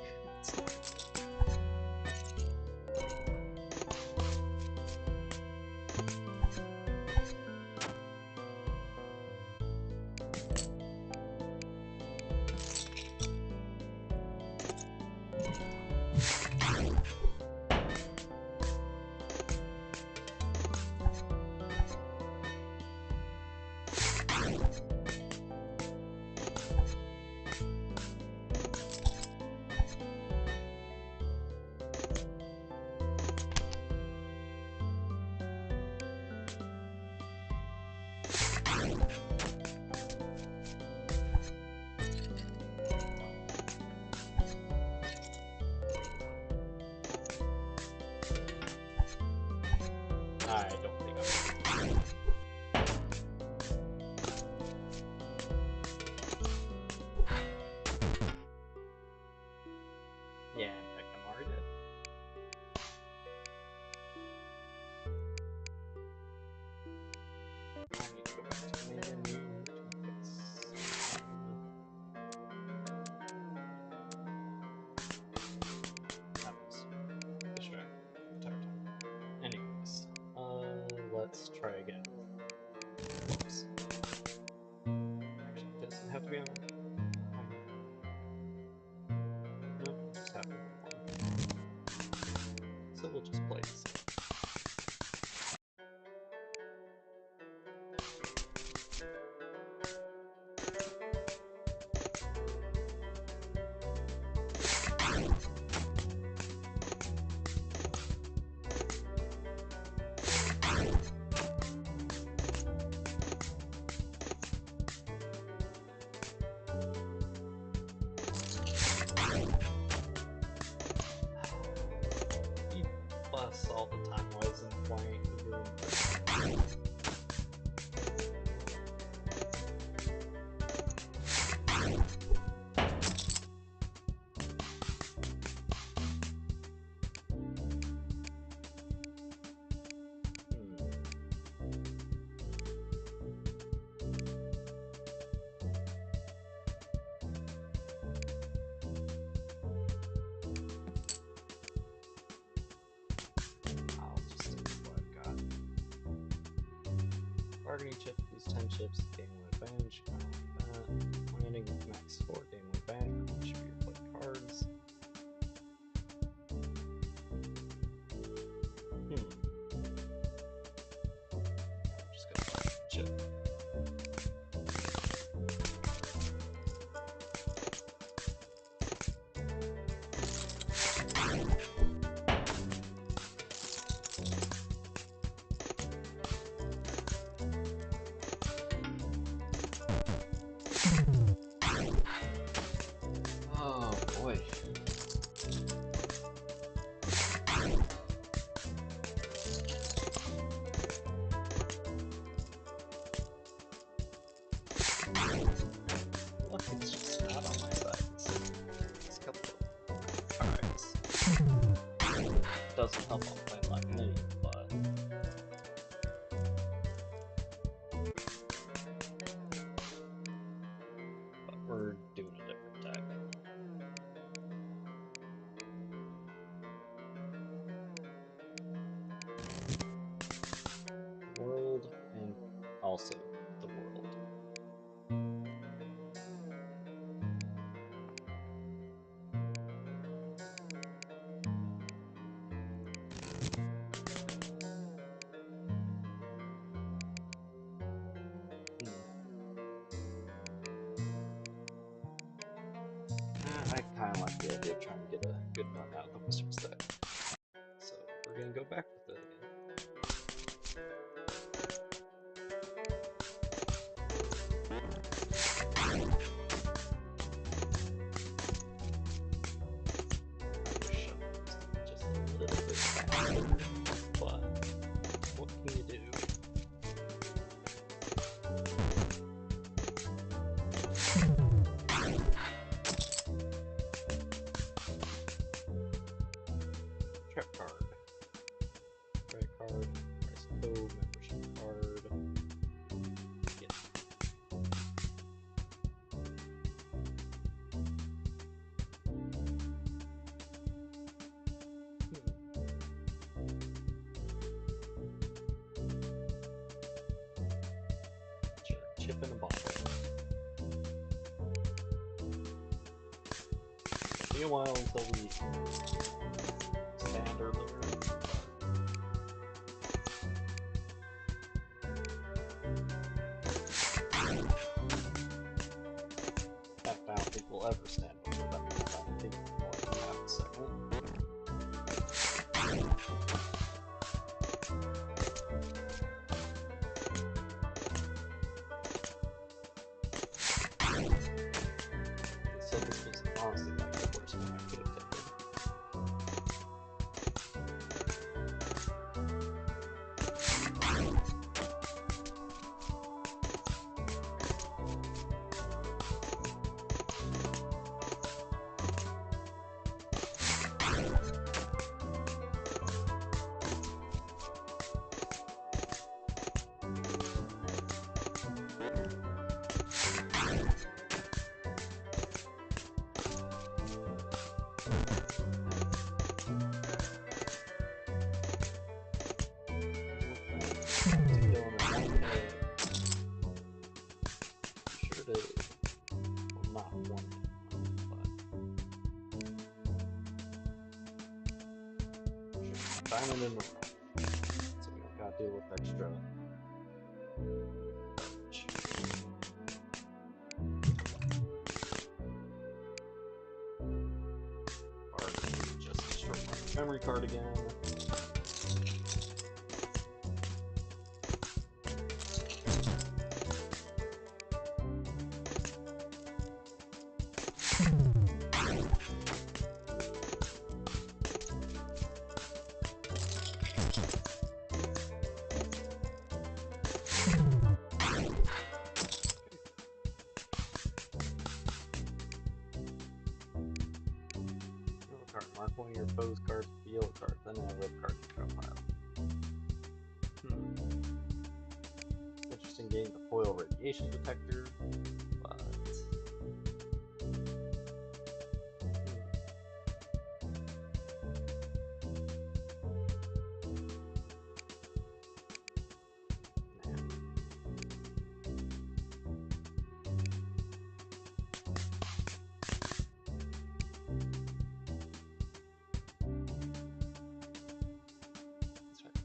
I don't think I'm. Yeah, in fact, I'm already dead. I need to go back to the main menu to fix. That was distracting the entire time. Anyways, let's try again. Oops. Actually, does it have to be on? No, just have to be one. So we'll just play this. targeting chip, use 10 chips, gain 1 advantage, kind of like that. Landing with max score, gain 1 advantage, which should be your play cards. I'm just gonna buy a chip. Oh boy. Look, it's just not on my side. It's a couple of cards. Doesn't help on playing like me, but we're doing a different deck. World and also the world. I kind of like the idea of trying to get a good run out of the Wizards deck. So we're going to go back with it again. Just a little bit faster, but what can you do? Trap card. Credit card. Price code. Membership card. Yeah. Sure. Chip in a bottle. Be a while until we stand earlier. In fact, I don't think we'll ever stand over that because I don't think more than half a second. So this was honestly like the worst one I could have taken. Diamond in the so we don't gotta deal with extra or just destroy my memory card again. Mark one of your foes cards with yellow cards, then add red card to your pile. Interesting getting the foil radiation detector, but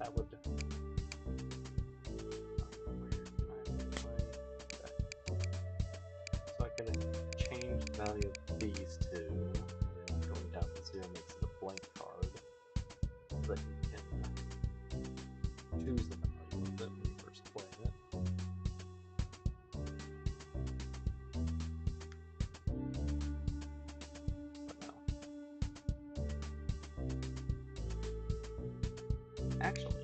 that would... So I can change the value of these two, and going down to 0 makes it a blank card, so that you can choose the value of it when you first play it. But no. Actually,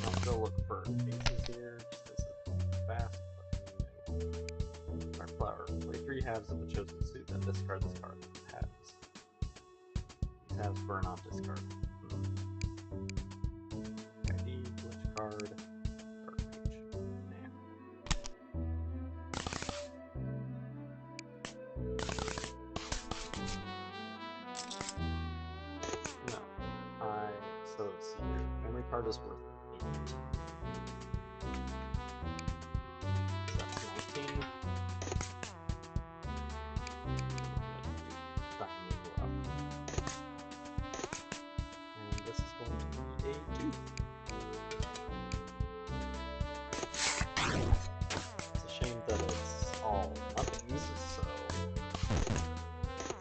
I'll still look for aces here, just as a fast, our flower. Play 3 halves of a chosen suit, then discard this card. Halves. These halves burn off discard. ID, glitch card, or page. Nah. No. So let's see here. Memory card is worth 8. So that's 19. And this is going to be a 2. It's a shame that it's all nothings, so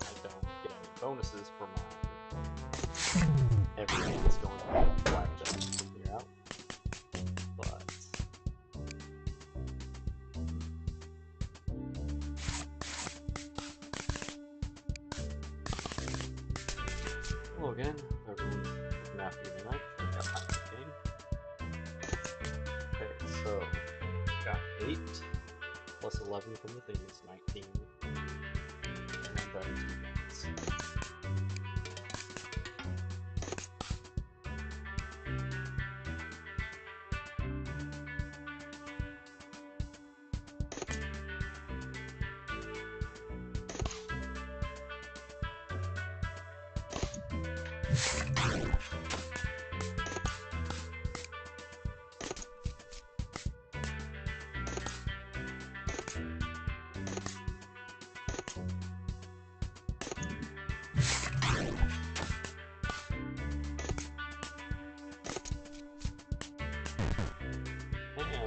I don't get any bonuses for my every hand is going to Blackjack to figure out. But hello again, everyone. Looking after you tonight. We got time for the game. Okay, so got 8 plus 11 from the thing is 19, and then 2 games.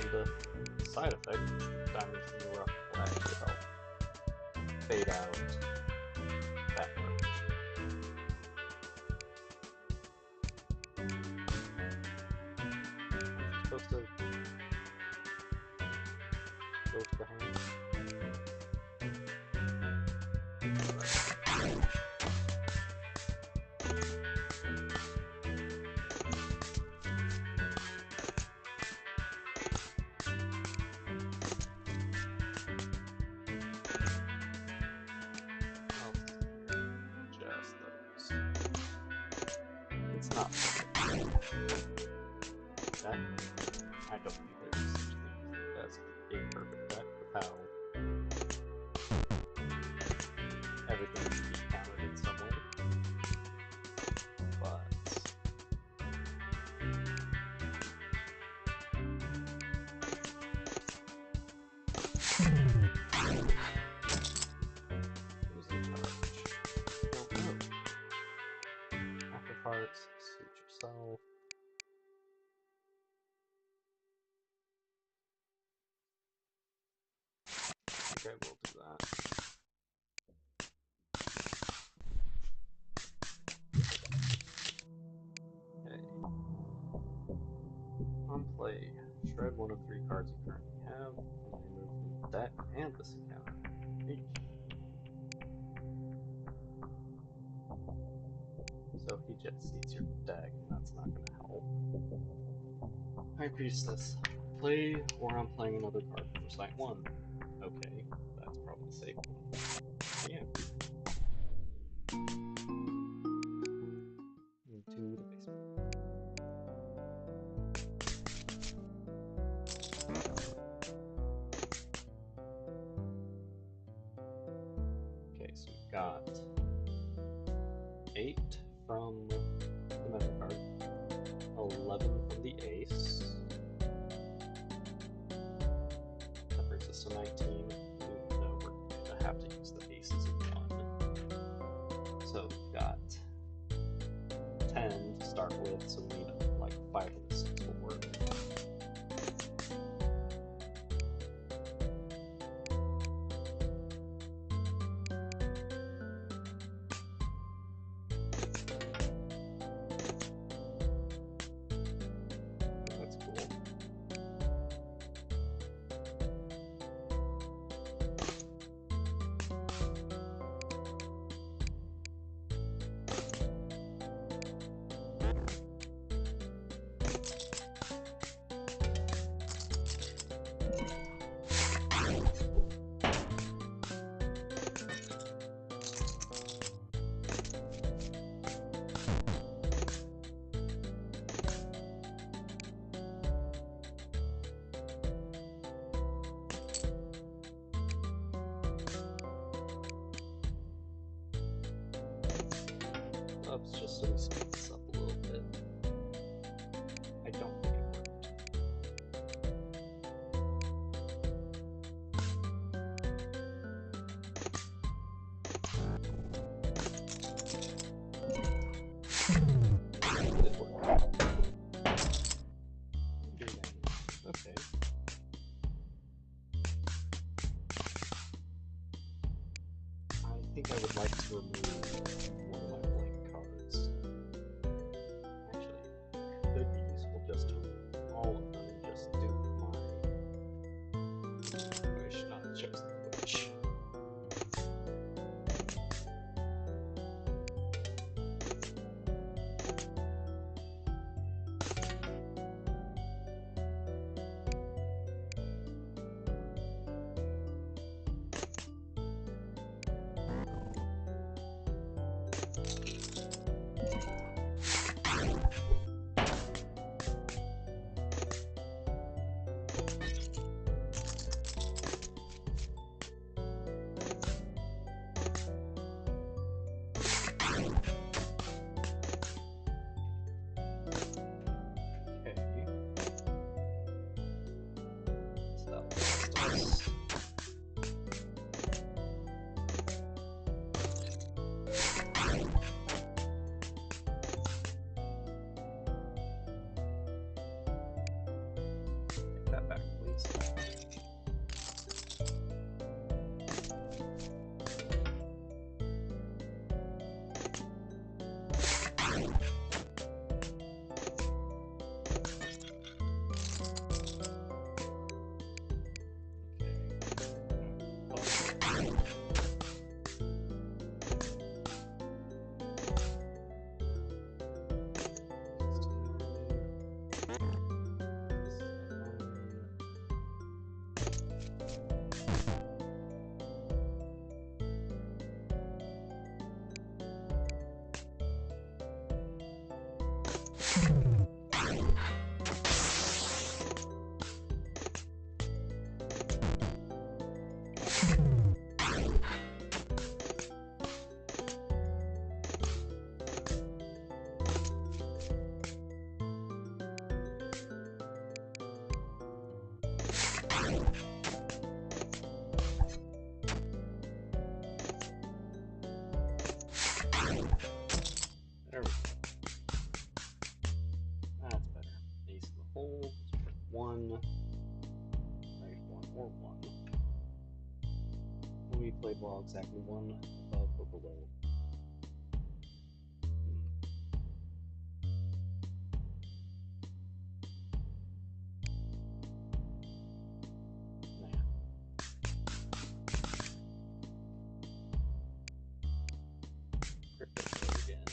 And side effect, diamonds in the rough flag to help fade out that garbage. You're supposed to go to the hand. It's not that. I don't think there's such thing as a perfect deck with how everything can be counted in some way. But who's in charge? Don't know. After parts, suit yourself. Okay, we'll do that. Okay. On play, shred one of 3 cards you currently have, and remove from the deck and this account. Each. So he just sees your deck, and that's not going to help. High Priestess. Play or I'm playing another card from site 1. Okay, that's probably a safe one. Yeah. Into the basement. Okay, so we've got 8 from the memory card. So 19. No, we're gonna have to use the aces of 1. So we've got 10 to start with, so we need like 5 and a 6 will work. That's cool. Oops, just so we speed this up a little bit. I don't think it worked. It worked. Okay. I think I would like to remove one of my blank cards. Actually, it could be useful just to remove all of them and just do my wish, not chosen wish. That back, please. There we go. That's better. Ace of the hole. 1. Right, 1 or 1. Will we play ball exactly 1 above or below? Again.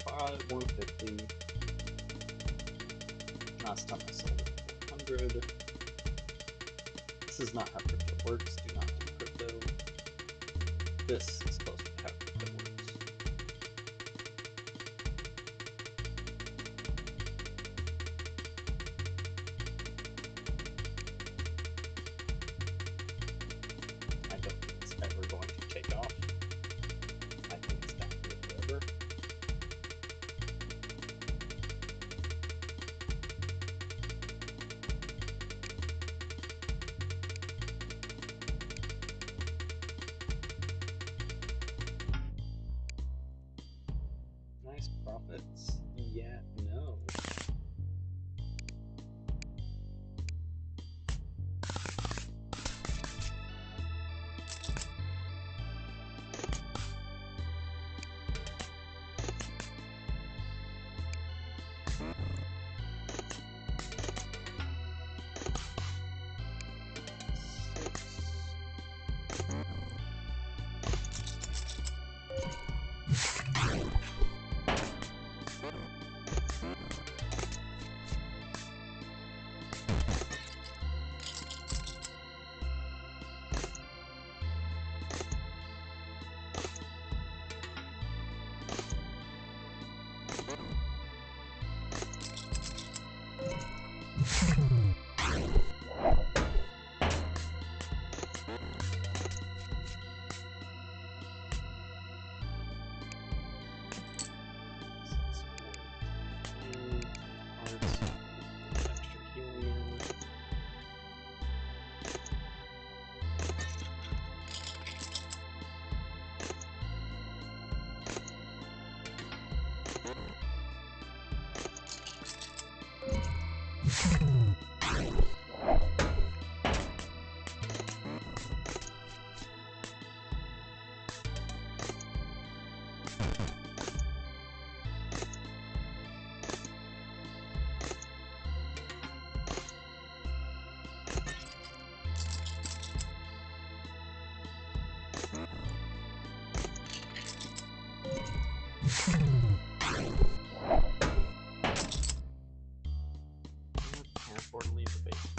5, 150. Last time I sold it for 100. This is not how crypto works. Do not do crypto. This is close to how crypto works. I don't think it's ever going to take off. I think it's down here forever. leave the basement.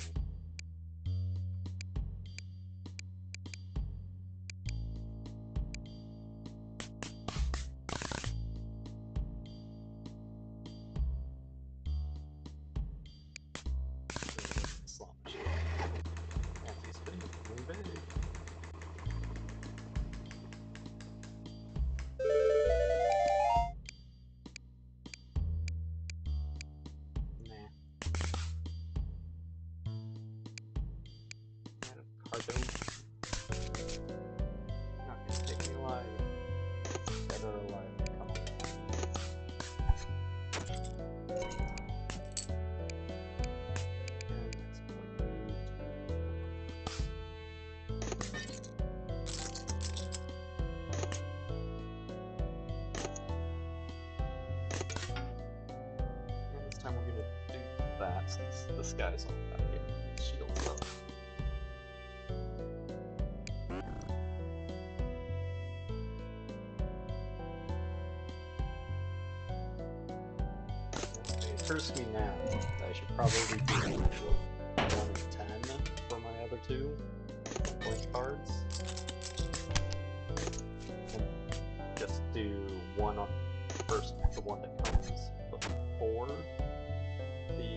Slot machine. Anti-spinning, really big. Cartoon. Not gonna take me alive. Dead or alive, come on. And that's point and this time we're gonna do that since this guy's on back in. Shields up. It occurs to me now that I should probably do 1 and 10 for my other two point cards. And just do one on first, the one that comes before the,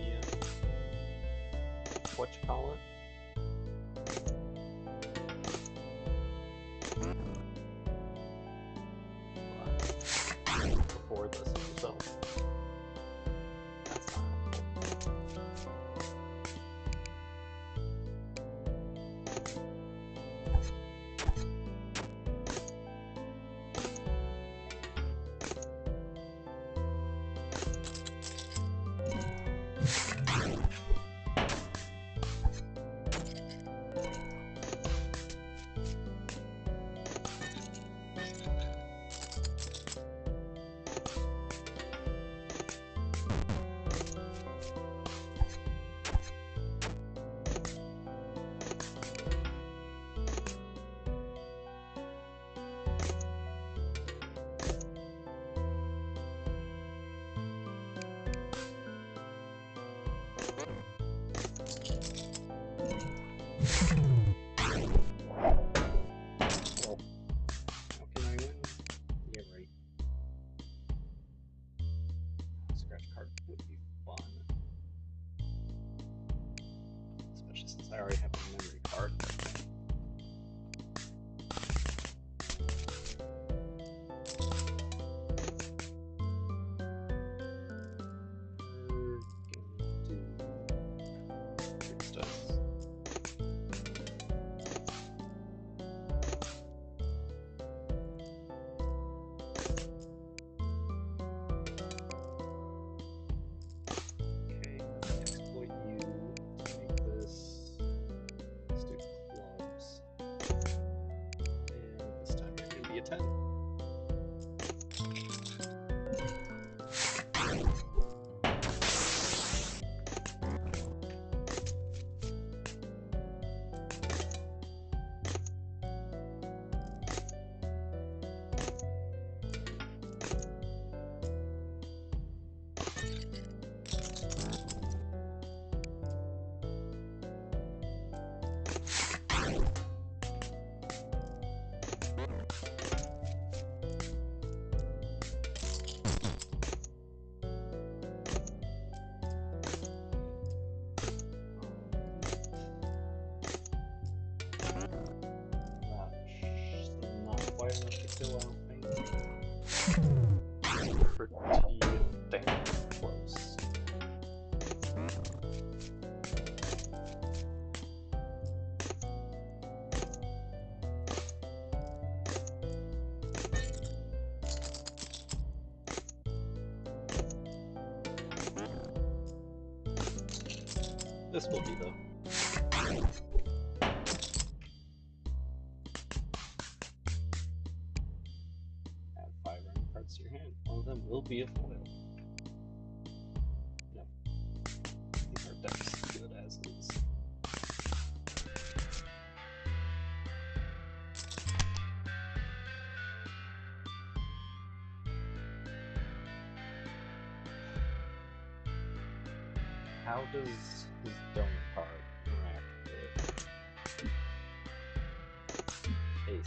what you call it? Before this, so. I already have a memory card. Pretty damn close. This will be though. To your hand. One of them will be a foil. No. I think our deck's good as is. How does This donor card interact with aces.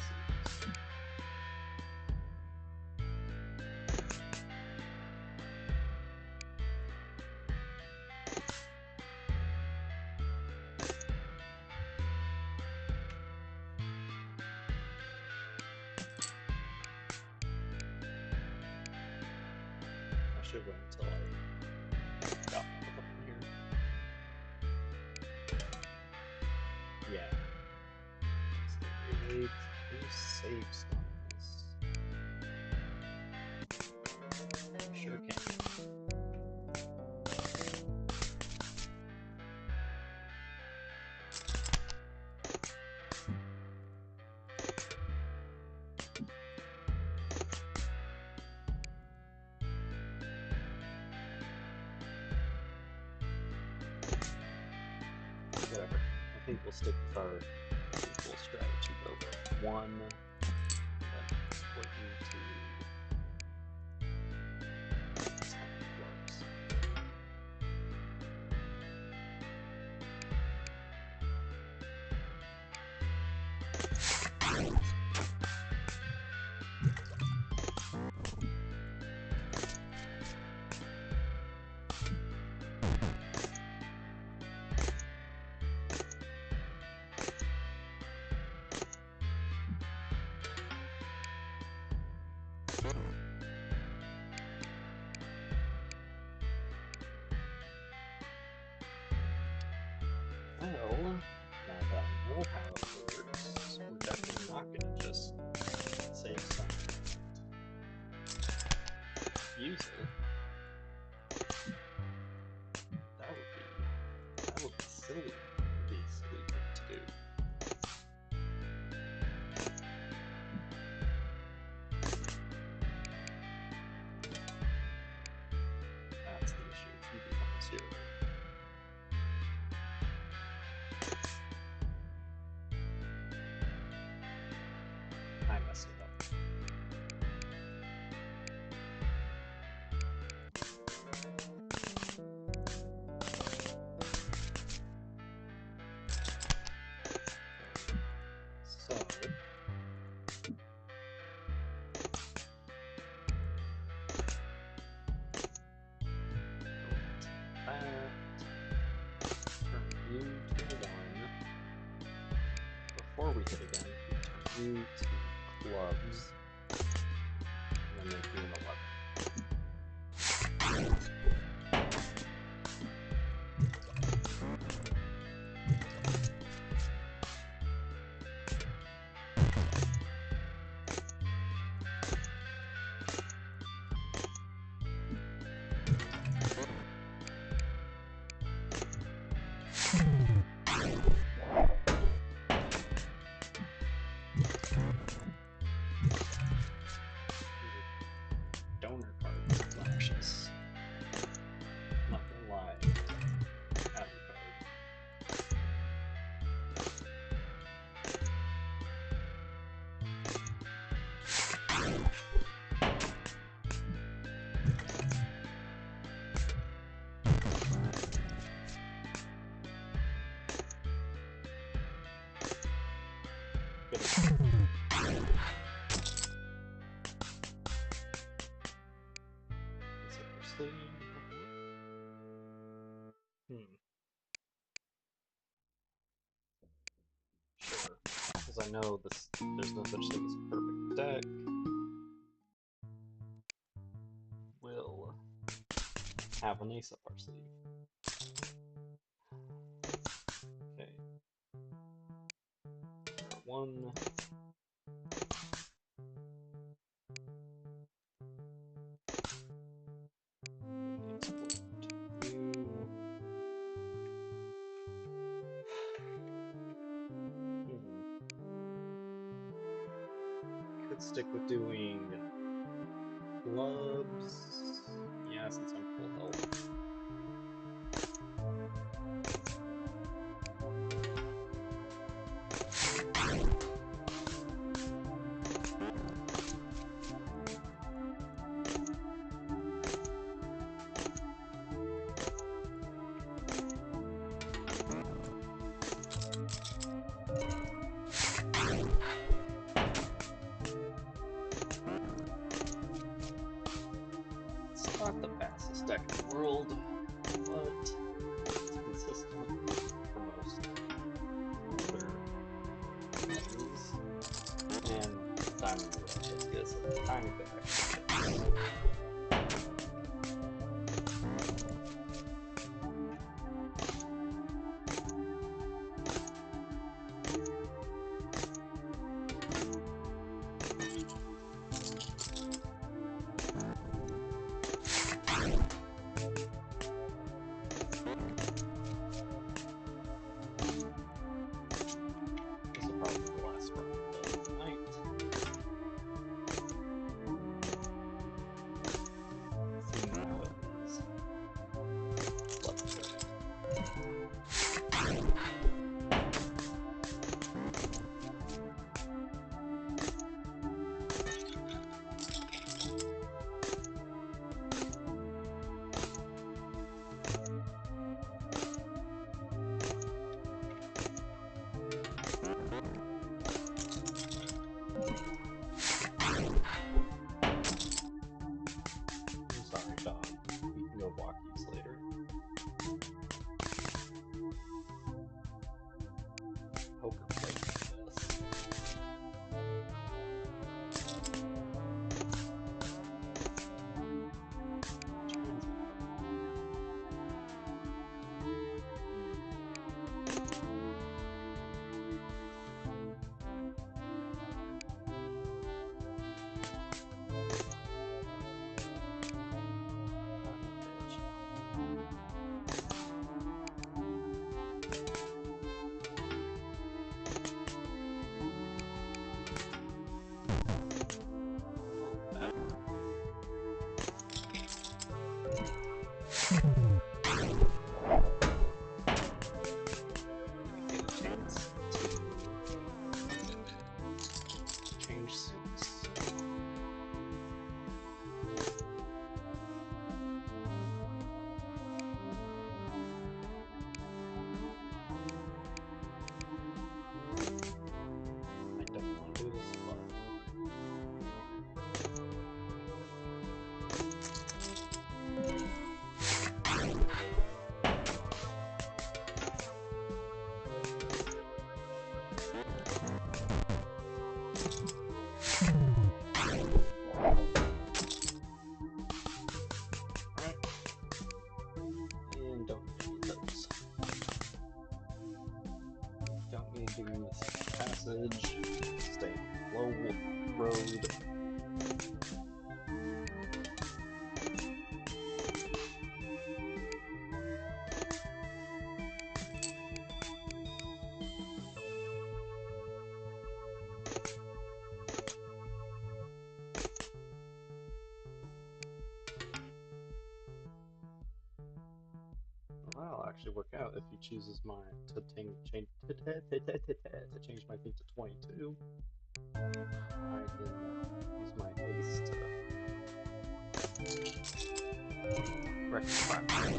I should wait until I got one of them in here. Yeah. Create a save stone in this. Sure can. Whatever. I think we'll stick with our usual strategy though. One, and then put you to 10 clubs. Well, now that I know how it works, we're definitely not going to just save some and use it. That would be silly. That would be a silly thing to do. That's the issue. If you become a 0. I messed it up. So turn you to 1. Before we hit again, we turn you to clubs, and then make you an 11. Donor card is obnoxious. Not gonna lie. Add card. Sleeve. Sure. Because I know this, there's no such thing as a perfect deck. We'll have an ace up our sleeve. Okay. One. Could stick with doing clubs. Yeah, since I'm full health. timing rough. Let's get some tiny bit extra chips. This will probably be the last run of the night. Seeing how it is. Let's go. I'm sorry, dog. We can go walk these later. Poker plate, I guess. Get a chance to change suits. I don't want to do this, but alright. And don't need those. Don't need to do this passage. Stay on the low road. Well, that'll actually work out if he chooses my to change my thing to 22. I can use my ace to rectify my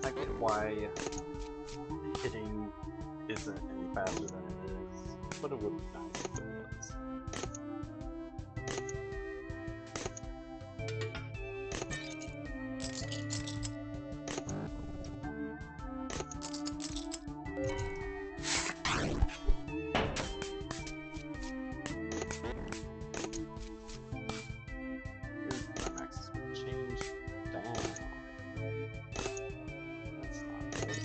I get why hitting isn't any faster than it is, but it would be nice if it was. My max has been changed down. That's not good.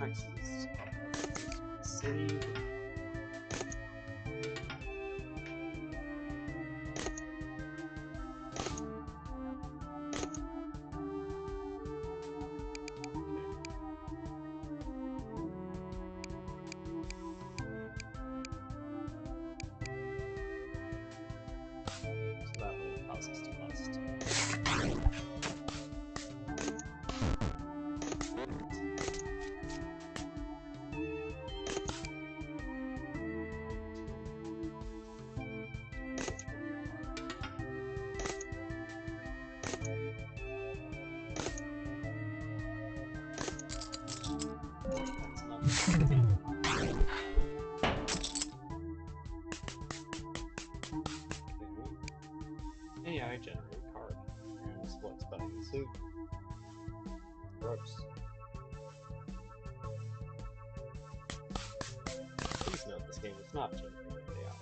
Max is saved. causes to lust. That's not the game. AI generate card. Here's what's buying the suit. Gross. Please note this game is not generated AI.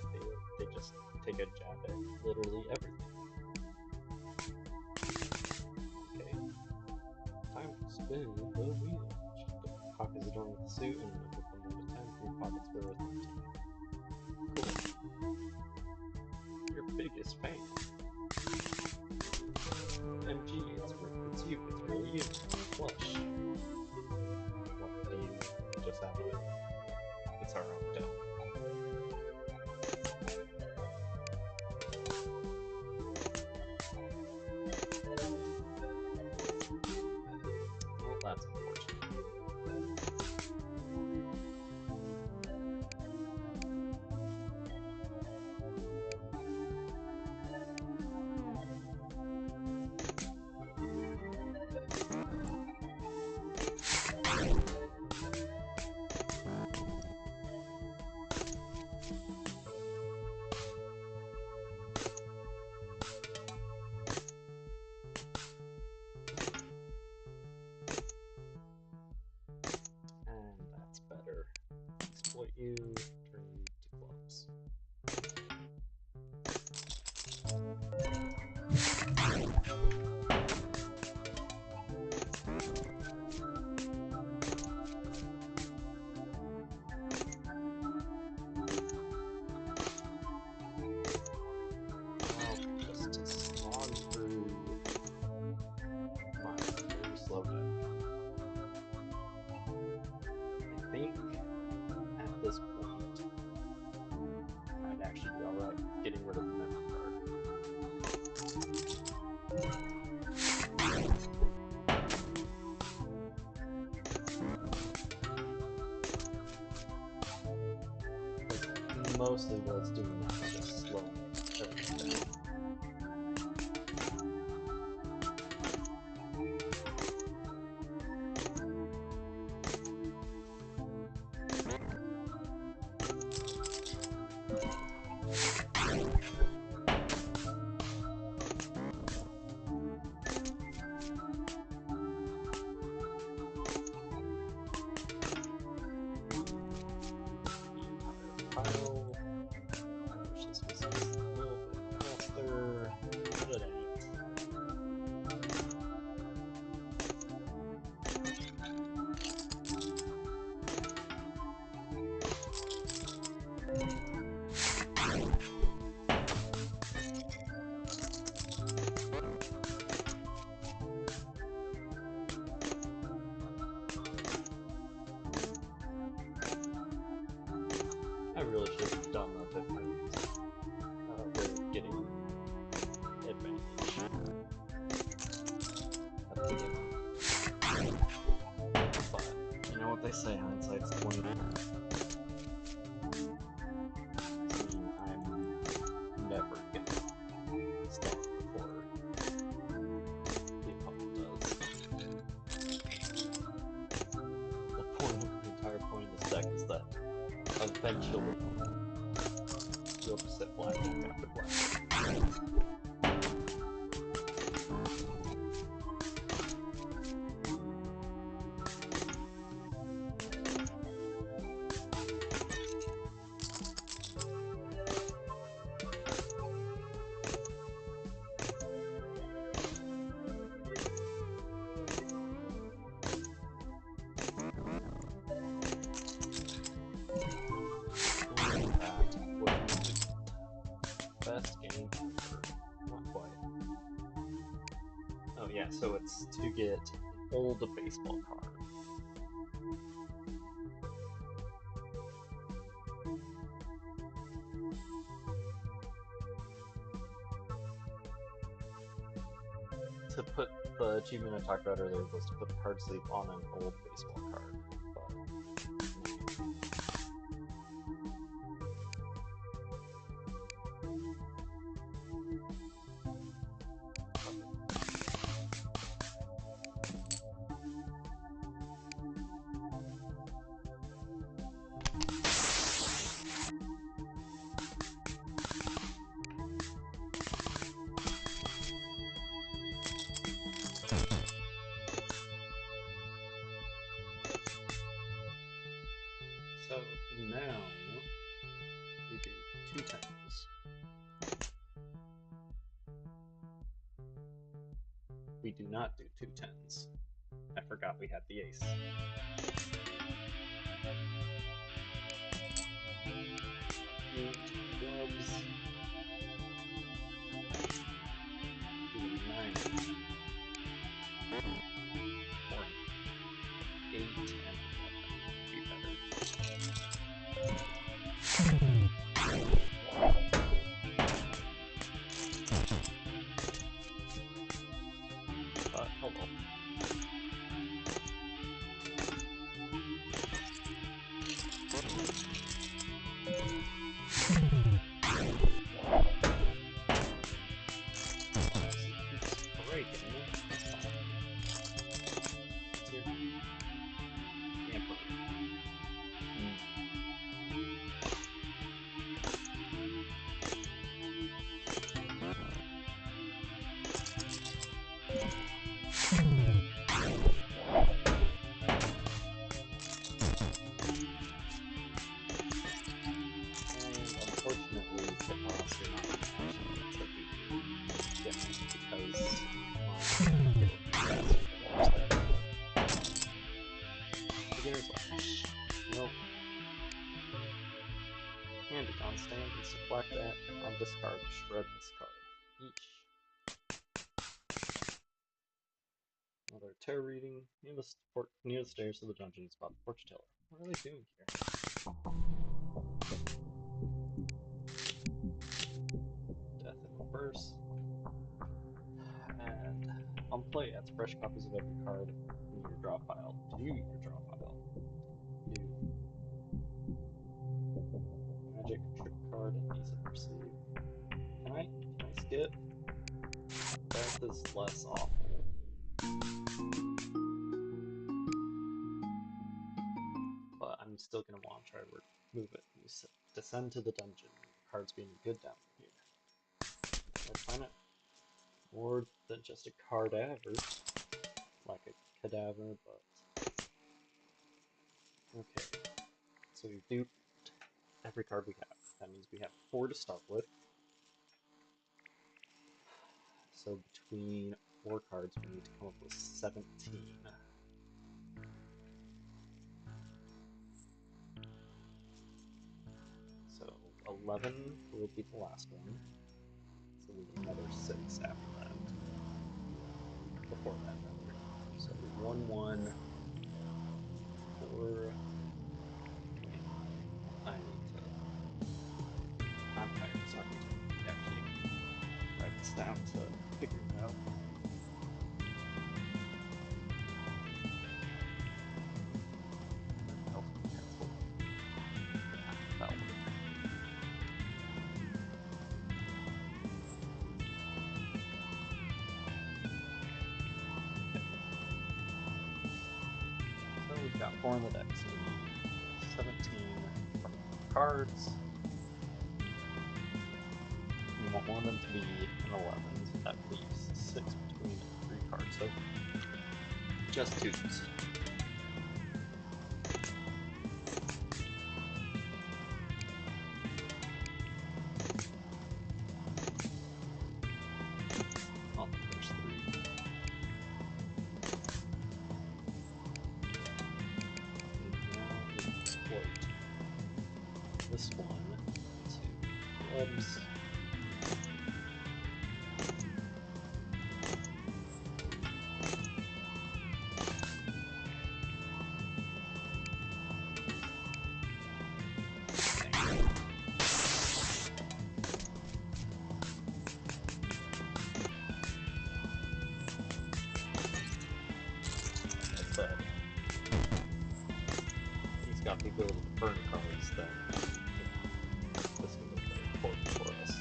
They just take a jab at literally everything. Okay. Time to spin the wheel. Check the pockets adorned with the suit and number from 1 to 10 from your pockets were 13. Cool. Your biggest fan. MG, it's you, it's really you. Flush. What do you just have it? It's our own death. Well, that's unfortunate. And that's better. Exploit you, turn you to clubs. Just to slog through my very slow deck. I think at this point I'd actually be alright with getting rid of the memory card. Mostly what it's doing now is just slowing everything down. Pile. I wish this was a little bit faster, but it ain't. I really should have done a different way of getting advantage at the beginning. But you know what they say, hindsight's 20. I'm never gonna stop before the opponent does. The entire point of this deck is that eventually you'll just set blackjack after blackjack. Best game ever. Not quite. Oh yeah, so it's to get an old baseball card. to put the achievement I talked about earlier was to put card sleep on an old baseball card. So now we do 2 tens. We do not do 2 tens. I forgot we had the ace. 8 clubs. Do 9. Or 8 and 11 would be better. Hello. Breaking. That's fine. What's your Emperor? Unfortunately, the boss are not actually to be different because beginner's luck. Nope. And a constant is to Blackjack on discard, shred this card. Each. Another tarot reading. Near the stairs to the dungeon is about the fortune teller. What are they doing here? Death in reverse. And on play, adds fresh copies of every card in your draw pile to your draw pile. New magic, trick card, and ease of perceive. Can I skip? Death is less awful. But I'm still going to want to try to move it. You descend to the dungeon. Cards being good down here. Let's find it. More than just a cadaver. Like a cadaver, but... Okay. So we do every card we have. That means we have 4 to start with. So between 4 cards, we need to come up with 17. So 11 will be the last one. So we need another 6 after that. Before that, rather. So 1, 1, 4. I need to. I'm tired, so I need to actually write this down to figure it out. So we've got 4 in the deck, so we need 17 from cards. We want one of them to be an 11, so that leaves 6 between 3 cards, so just 2s. On the first 3. And now we exploit this one into clubs. said, he's got the ability to burn cards, then this can look very important for us.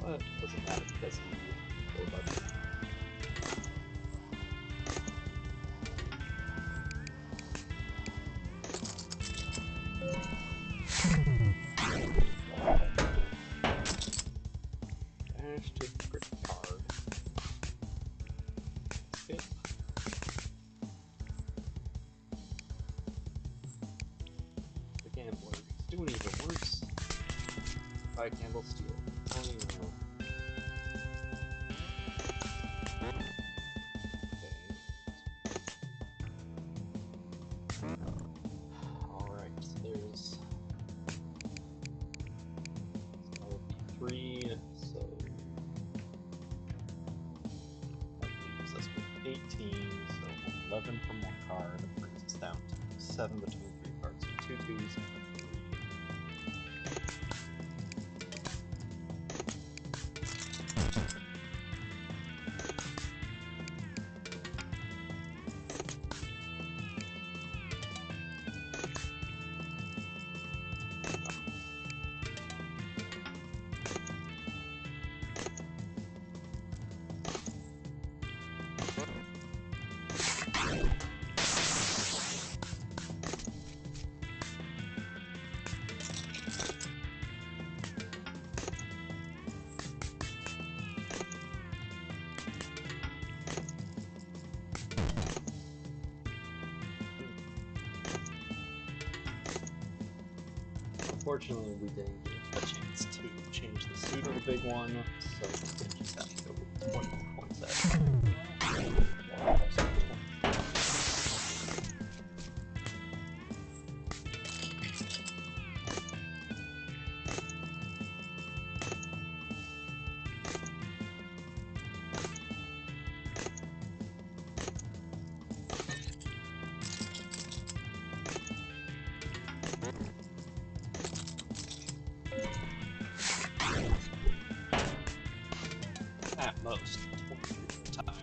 But it doesn't matter because he will budget. Dash to grip card. Skip. The gambler is doing even worse. Buy candle steal. Oh no. Alright, so there's... that would be 3, so... that leaves us with 18, so 11 from one card brings us down to 7 between 3 cards, so 2 twos and a 3. Unfortunately, we didn't get a chance to change the seed of the big one, so we just have to go with 20 points at at most 23 at a time.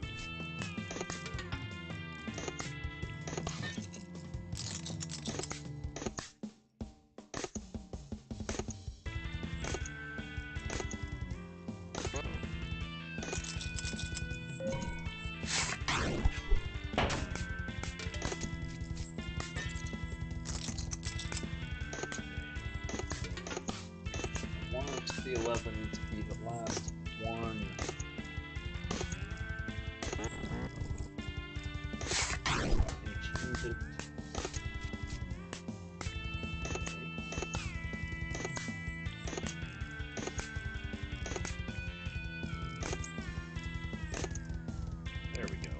I want the 11 to be the last one. Change it. There we go.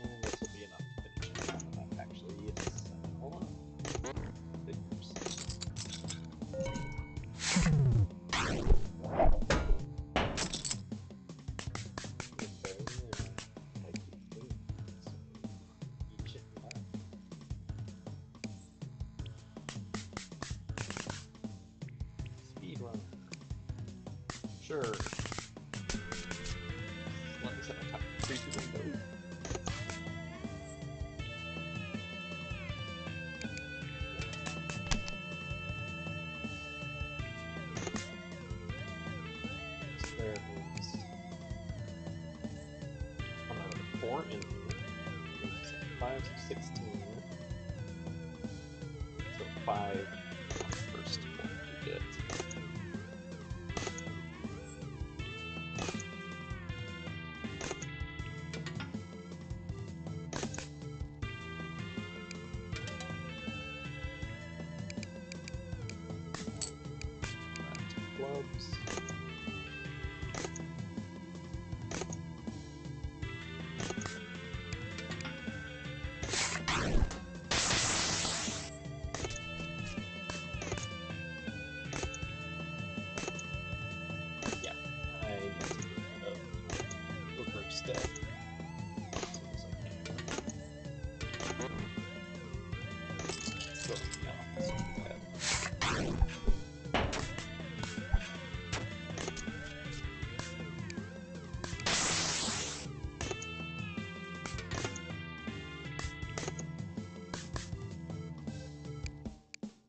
And this will be enough to finish it off. Actually, it's hold on. Figures. Speed runner. Sure. Let me set my top creepy window. There it is. I'm out of 4 in here. 5, so 16. So 5 on the first one we get. Clubs. So bad.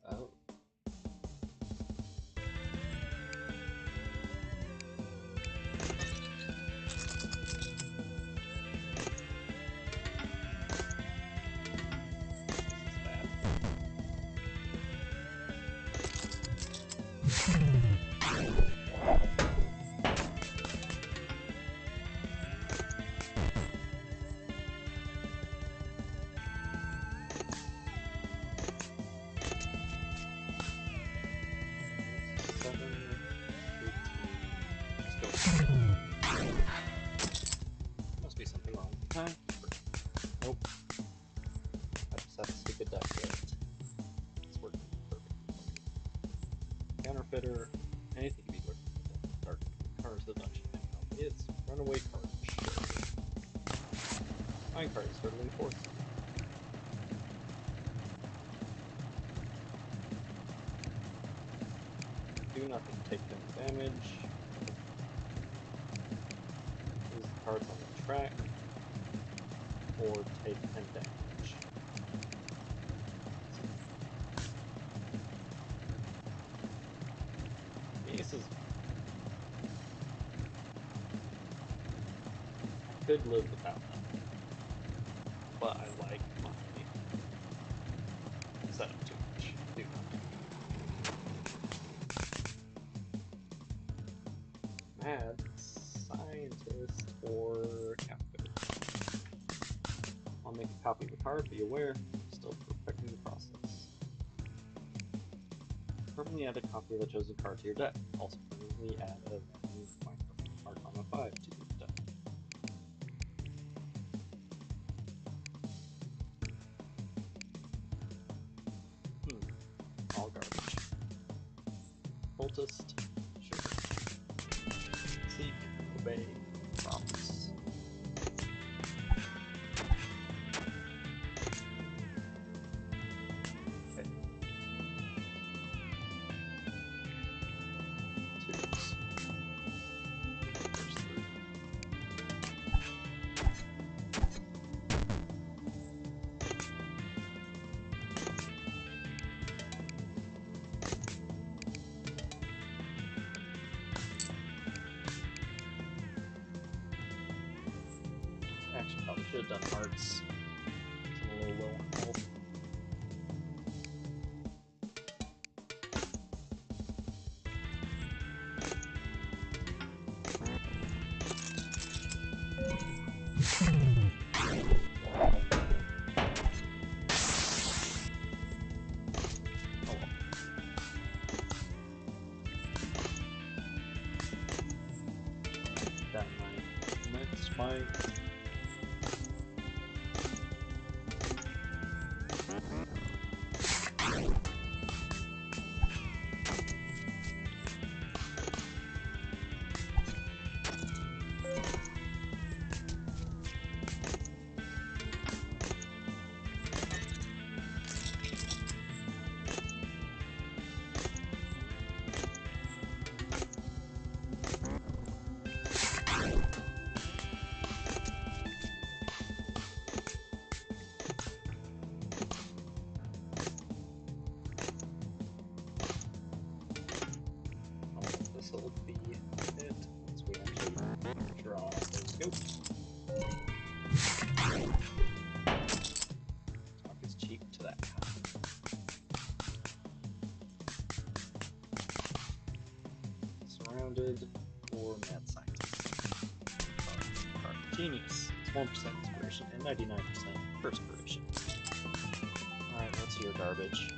Oh. Must be something wrong with the timekeeper. Nope. I just have to stick a deck with it. It's working perfectly. Counterfeiter, anything can be working with it. Dark cards of the dungeon now. It's runaway card. Sure. Mine card is hurtling force. Do nothing, take 10 damage. Use the cards on the track. Or take 10 damage. This is... I could live without that. But I like my setup too much. Do not. Mad scientist or counterfeiter. I'll make a copy of the card, be aware, still perfecting the process. Permanently add a copy of the chosen card to your deck. Also permanently add a Arcana 5 to your deck. All garbage. Cultist, sure. Seek, obey, promise. Okay. Twos. There's 3. Actually, probably should have done hearts. I'm a little low on health. Oh well. Down my next fight. This will be it once we actually draw. There we go. Talk is cheap to that guy. Surrounded or mad scientist. Genius. It's 1% inspiration and 99% perspiration. Alright, what's your garbage?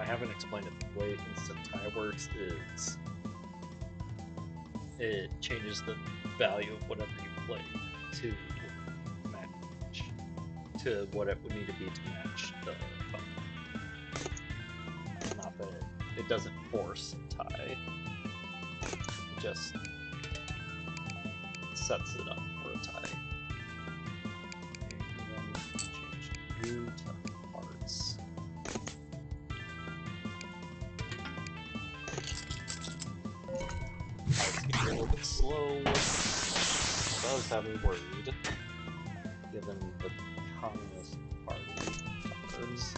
haven't explained it. The way instant tie works is it changes the value of whatever you played to match to what it would need to be to match the opponent. Not that it doesn't force a tie, it just sets it up for a tie. And then we can change you to hearts. Hearts get a little bit slow, which does have me worried, given the Communist Party cards.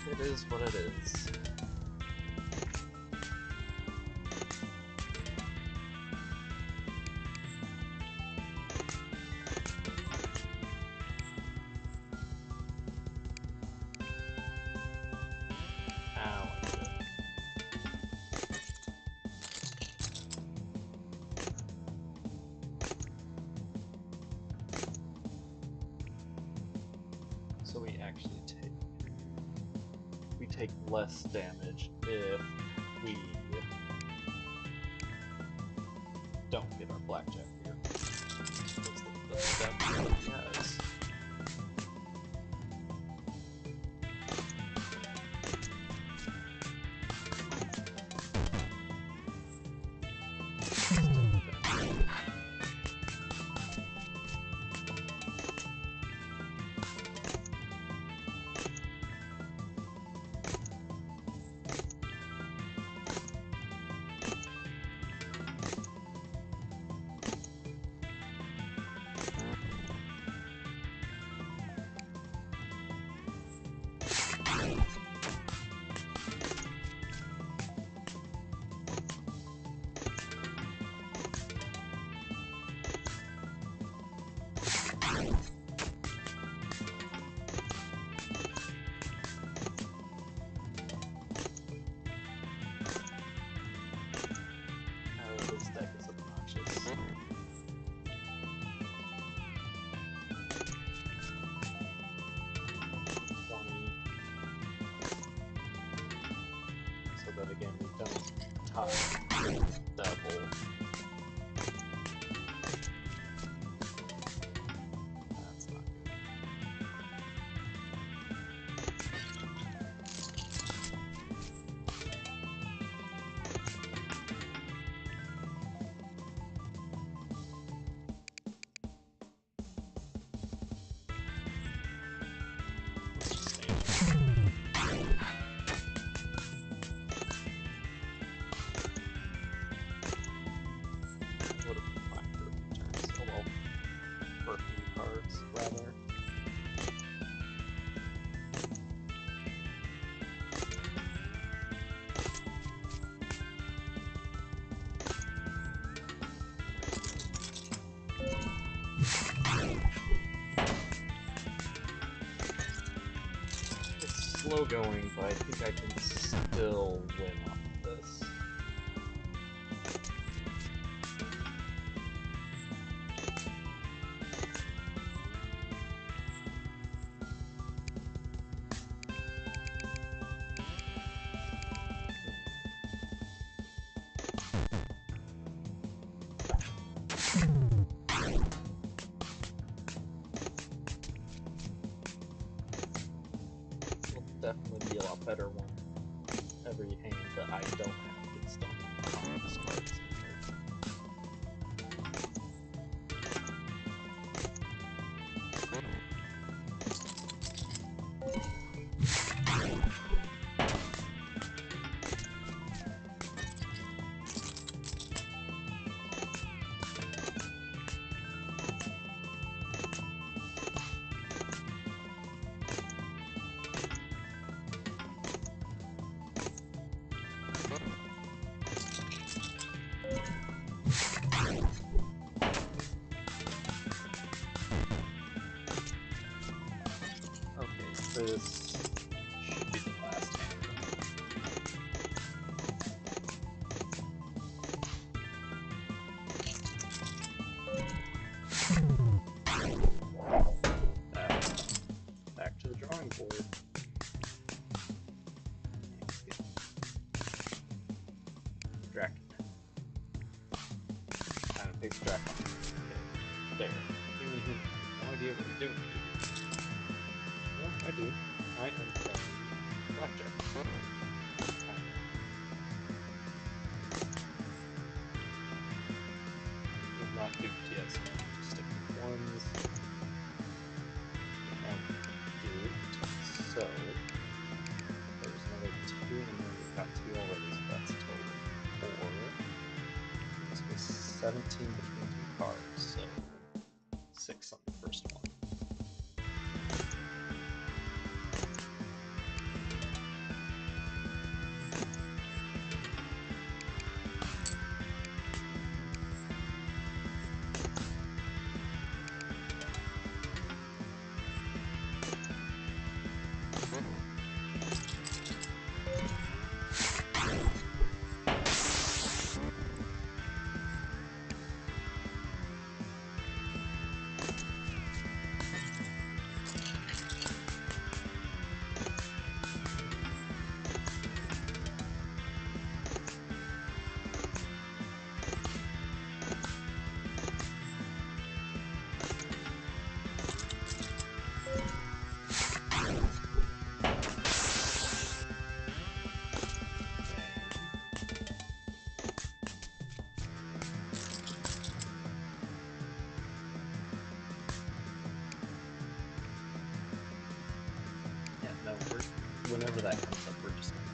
It is what it is. Ow. So we actually take less damage if we don't get our Blackjack here. That's the step he has. This deck is obnoxious. 20. So that again we don't tie double. That's not good. Would have been fine for a few turns. Oh well. For a few cards, rather. It's slow going, but I think I can still win off of this. Will definitely be a lot better when every hand that I don't have gets done on this card. This should be the last hand. Back to the drawing board. Drac. Kind of picks Drac on. Okay. There. Human. No idea what you're doing, do you? Well, I do. I am playing Blackjack. Kind of. We've not duped yet, so I'm just stick with ones. Okay, now we've duped. So there's another 2, and then we've got 2 already, so that's a total of 4. This was 17 between 2 cards, so 6 on the first one. No, whenever that comes up, we're just gonna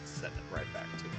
send it right back to him.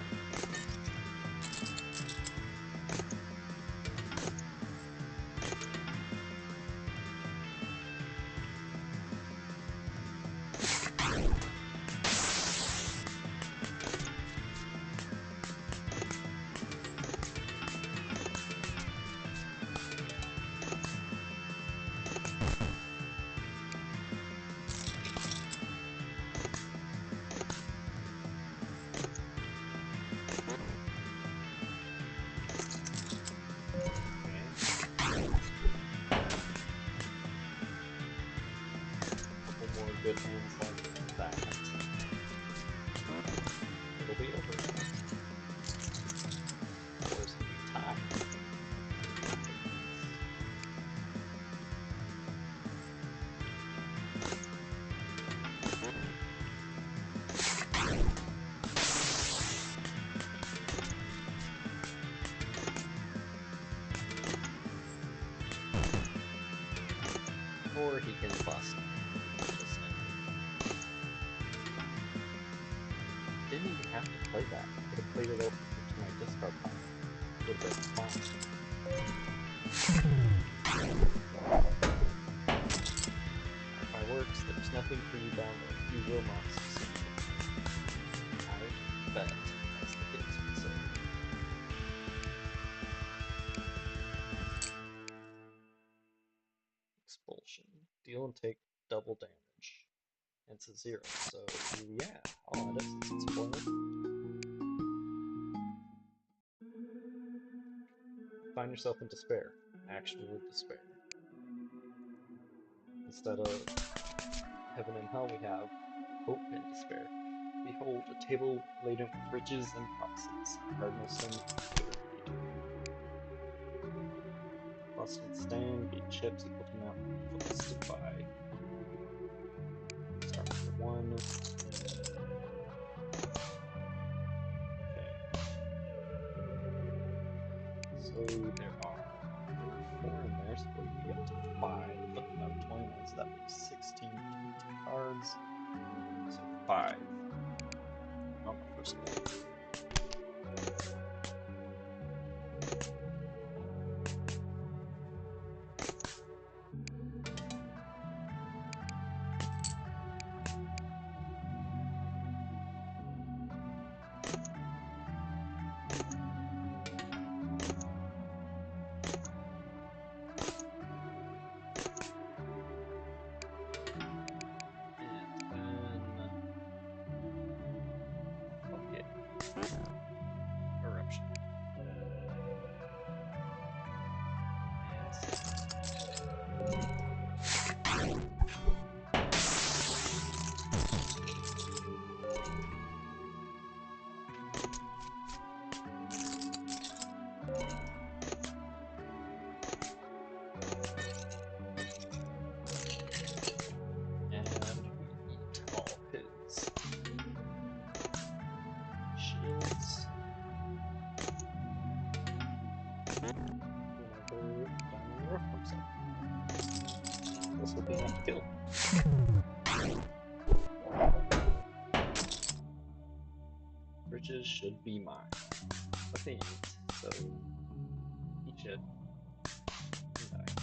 Good hands like that, it'll be over. Or is it be tied? Or he can bust. Didn't even have to play that. Could have played it over to my discard pile. Would have been fine. If works, there's nothing for you down there. You will not succeed. I bet, as the kids would say. Expulsion. Deal and take double damage. It's a 0, so yeah, I'll add it since it's spoiled. Find yourself in despair. Actual despair. Instead of heaven and hell, we have hope and despair. Behold, a table laden with riches and promises. Cardinal sin buried. Bust and stand, gain chips equal to amount invested by. Start with 1. So there are 4 in there, so we can get to 5. No, 21, so that leaves 16 cards. So 5 on the first one. whenever Diamond Rough comes up. This will be enough to kill. Riches should be mine, but they ain't, so eat shit and die.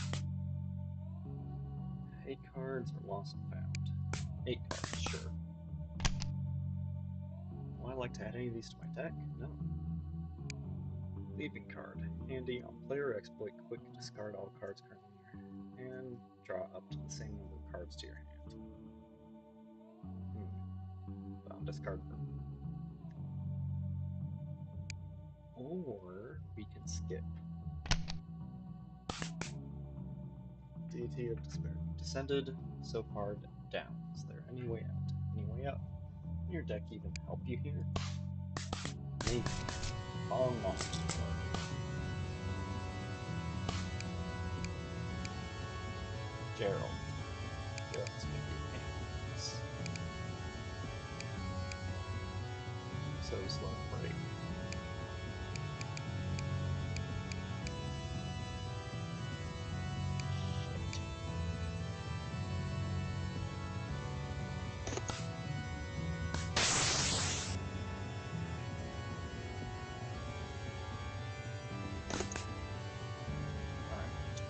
8 cards are lost and found. 8 cards, sure. Will I like to add any of these to my deck? No. Leaving card. Handy on player exploit, quick, discard all cards currently in your hand, and draw up to the same number of cards to your hand. Discard them. Or we can skip. Deity of Despair. Descended so far down. Is there any way out? Any way up? Can your deck even help you here? Maybe. Long monster card. Gerald. Gerald's gonna be a pain in the ass. So slow to break. Shit.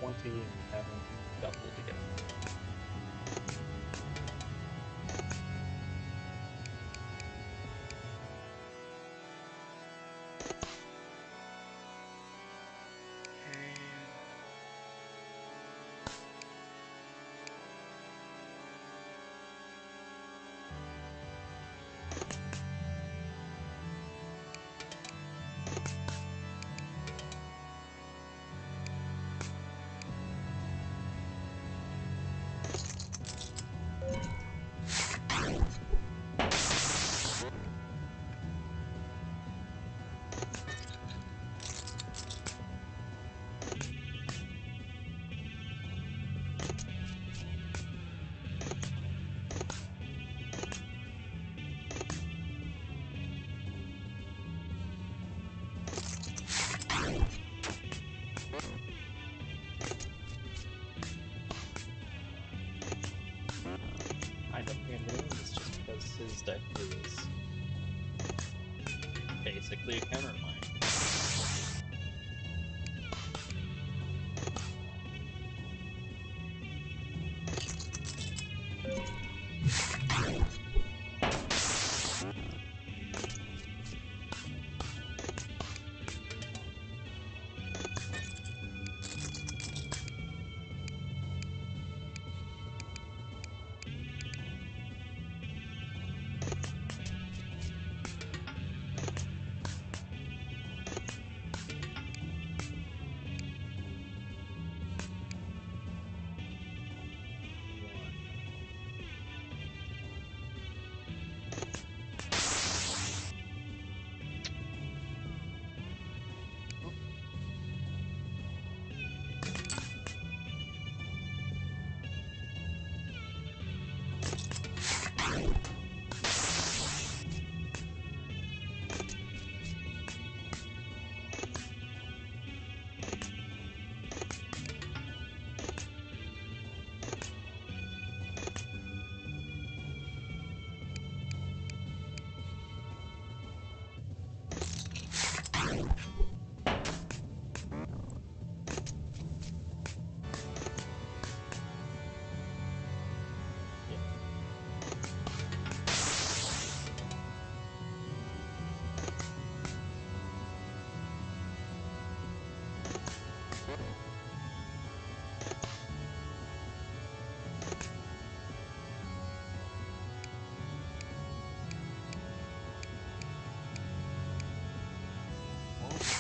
Alright, 20 and we haven't doubled yet. I don't think I'm doing this just because his deck is basically a counter to mine.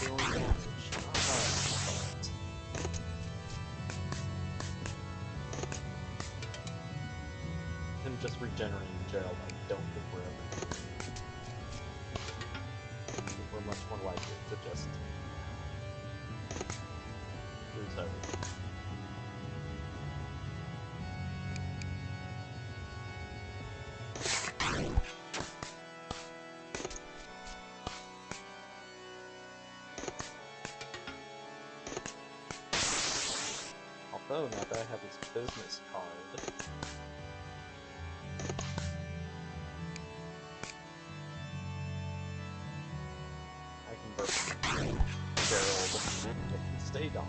Dealing damage, not much, but him just regenerating Gerald, I don't think we're ever going to. I think we're much more likely to just lose everything. Oh, now that I have his business card. I can burn Gerald if he stay gone.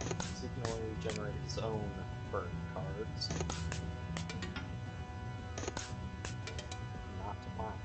So he can only generate his own burn cards. Not mine.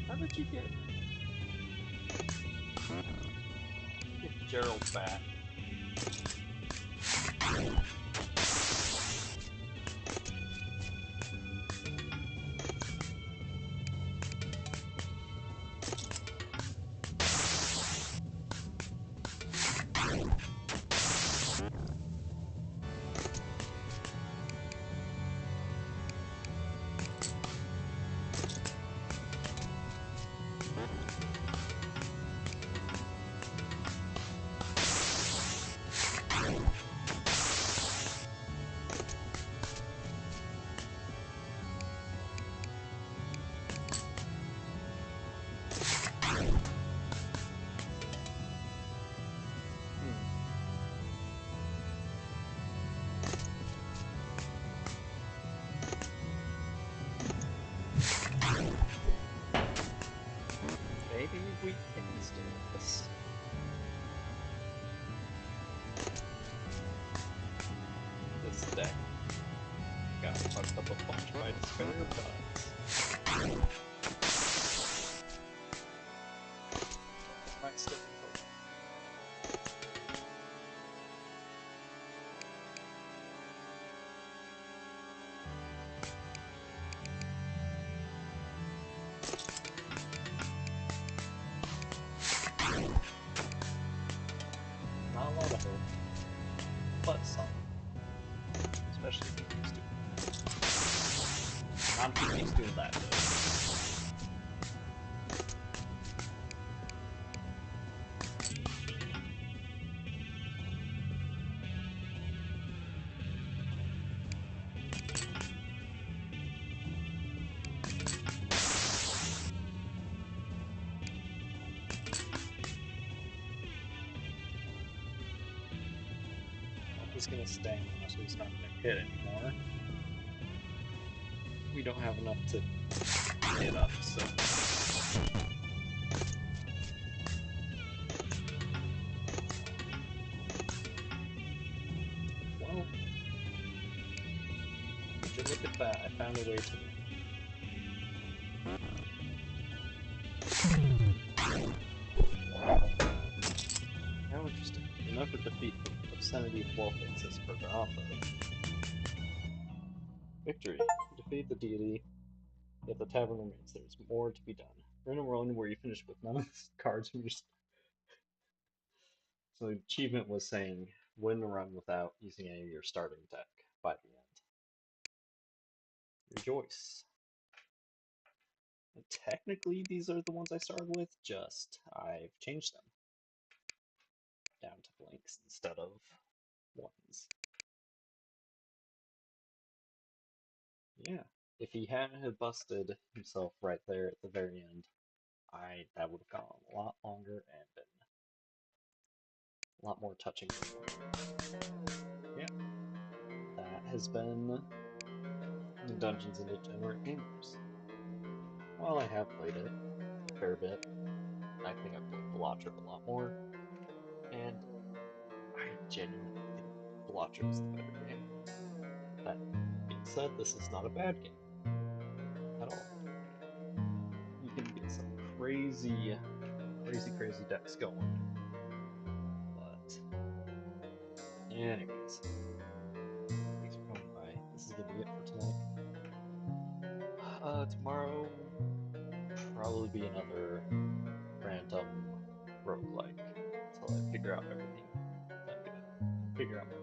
How did you get Gerald back? Maybe we can steal this. This deck got fucked up a bunch by despair, but might still be hard. Not a lot of hope, but some. Especially if he keeps doing that. Not if he keeps doing that, though. Well, he's gonna stay now, so he's not gonna hit anymore. We don't have enough to get up, so. Well, would you look at that? I found a way to win. How interesting. Enough to defeat the obscenity of warfare, says Bravo. Victory. You defeat the deity, yet the tavern remains. There's more to be done. You're in a run where you finish with none of the cards from your. So the achievement was saying win a run without using any of your starting deck by the end. Rejoice. And technically, these are the ones I started with, just I've changed them down to blanks instead of ones. If he hadn't have busted himself right there at the very end, that would have gone a lot longer and been a lot more touching. Yeah, that has been Dungeons and Degenerate Gamers. While I have played it a fair bit, I think I've played Balatro a lot more, and I genuinely think Balatro is the better game. That being said, this is not a bad game at all. You can get some crazy, crazy decks going. But, anyways, thanks for coming by. This is gonna be it for tonight. Tomorrow probably be another random roguelike until I figure out everything I'm gonna figure out my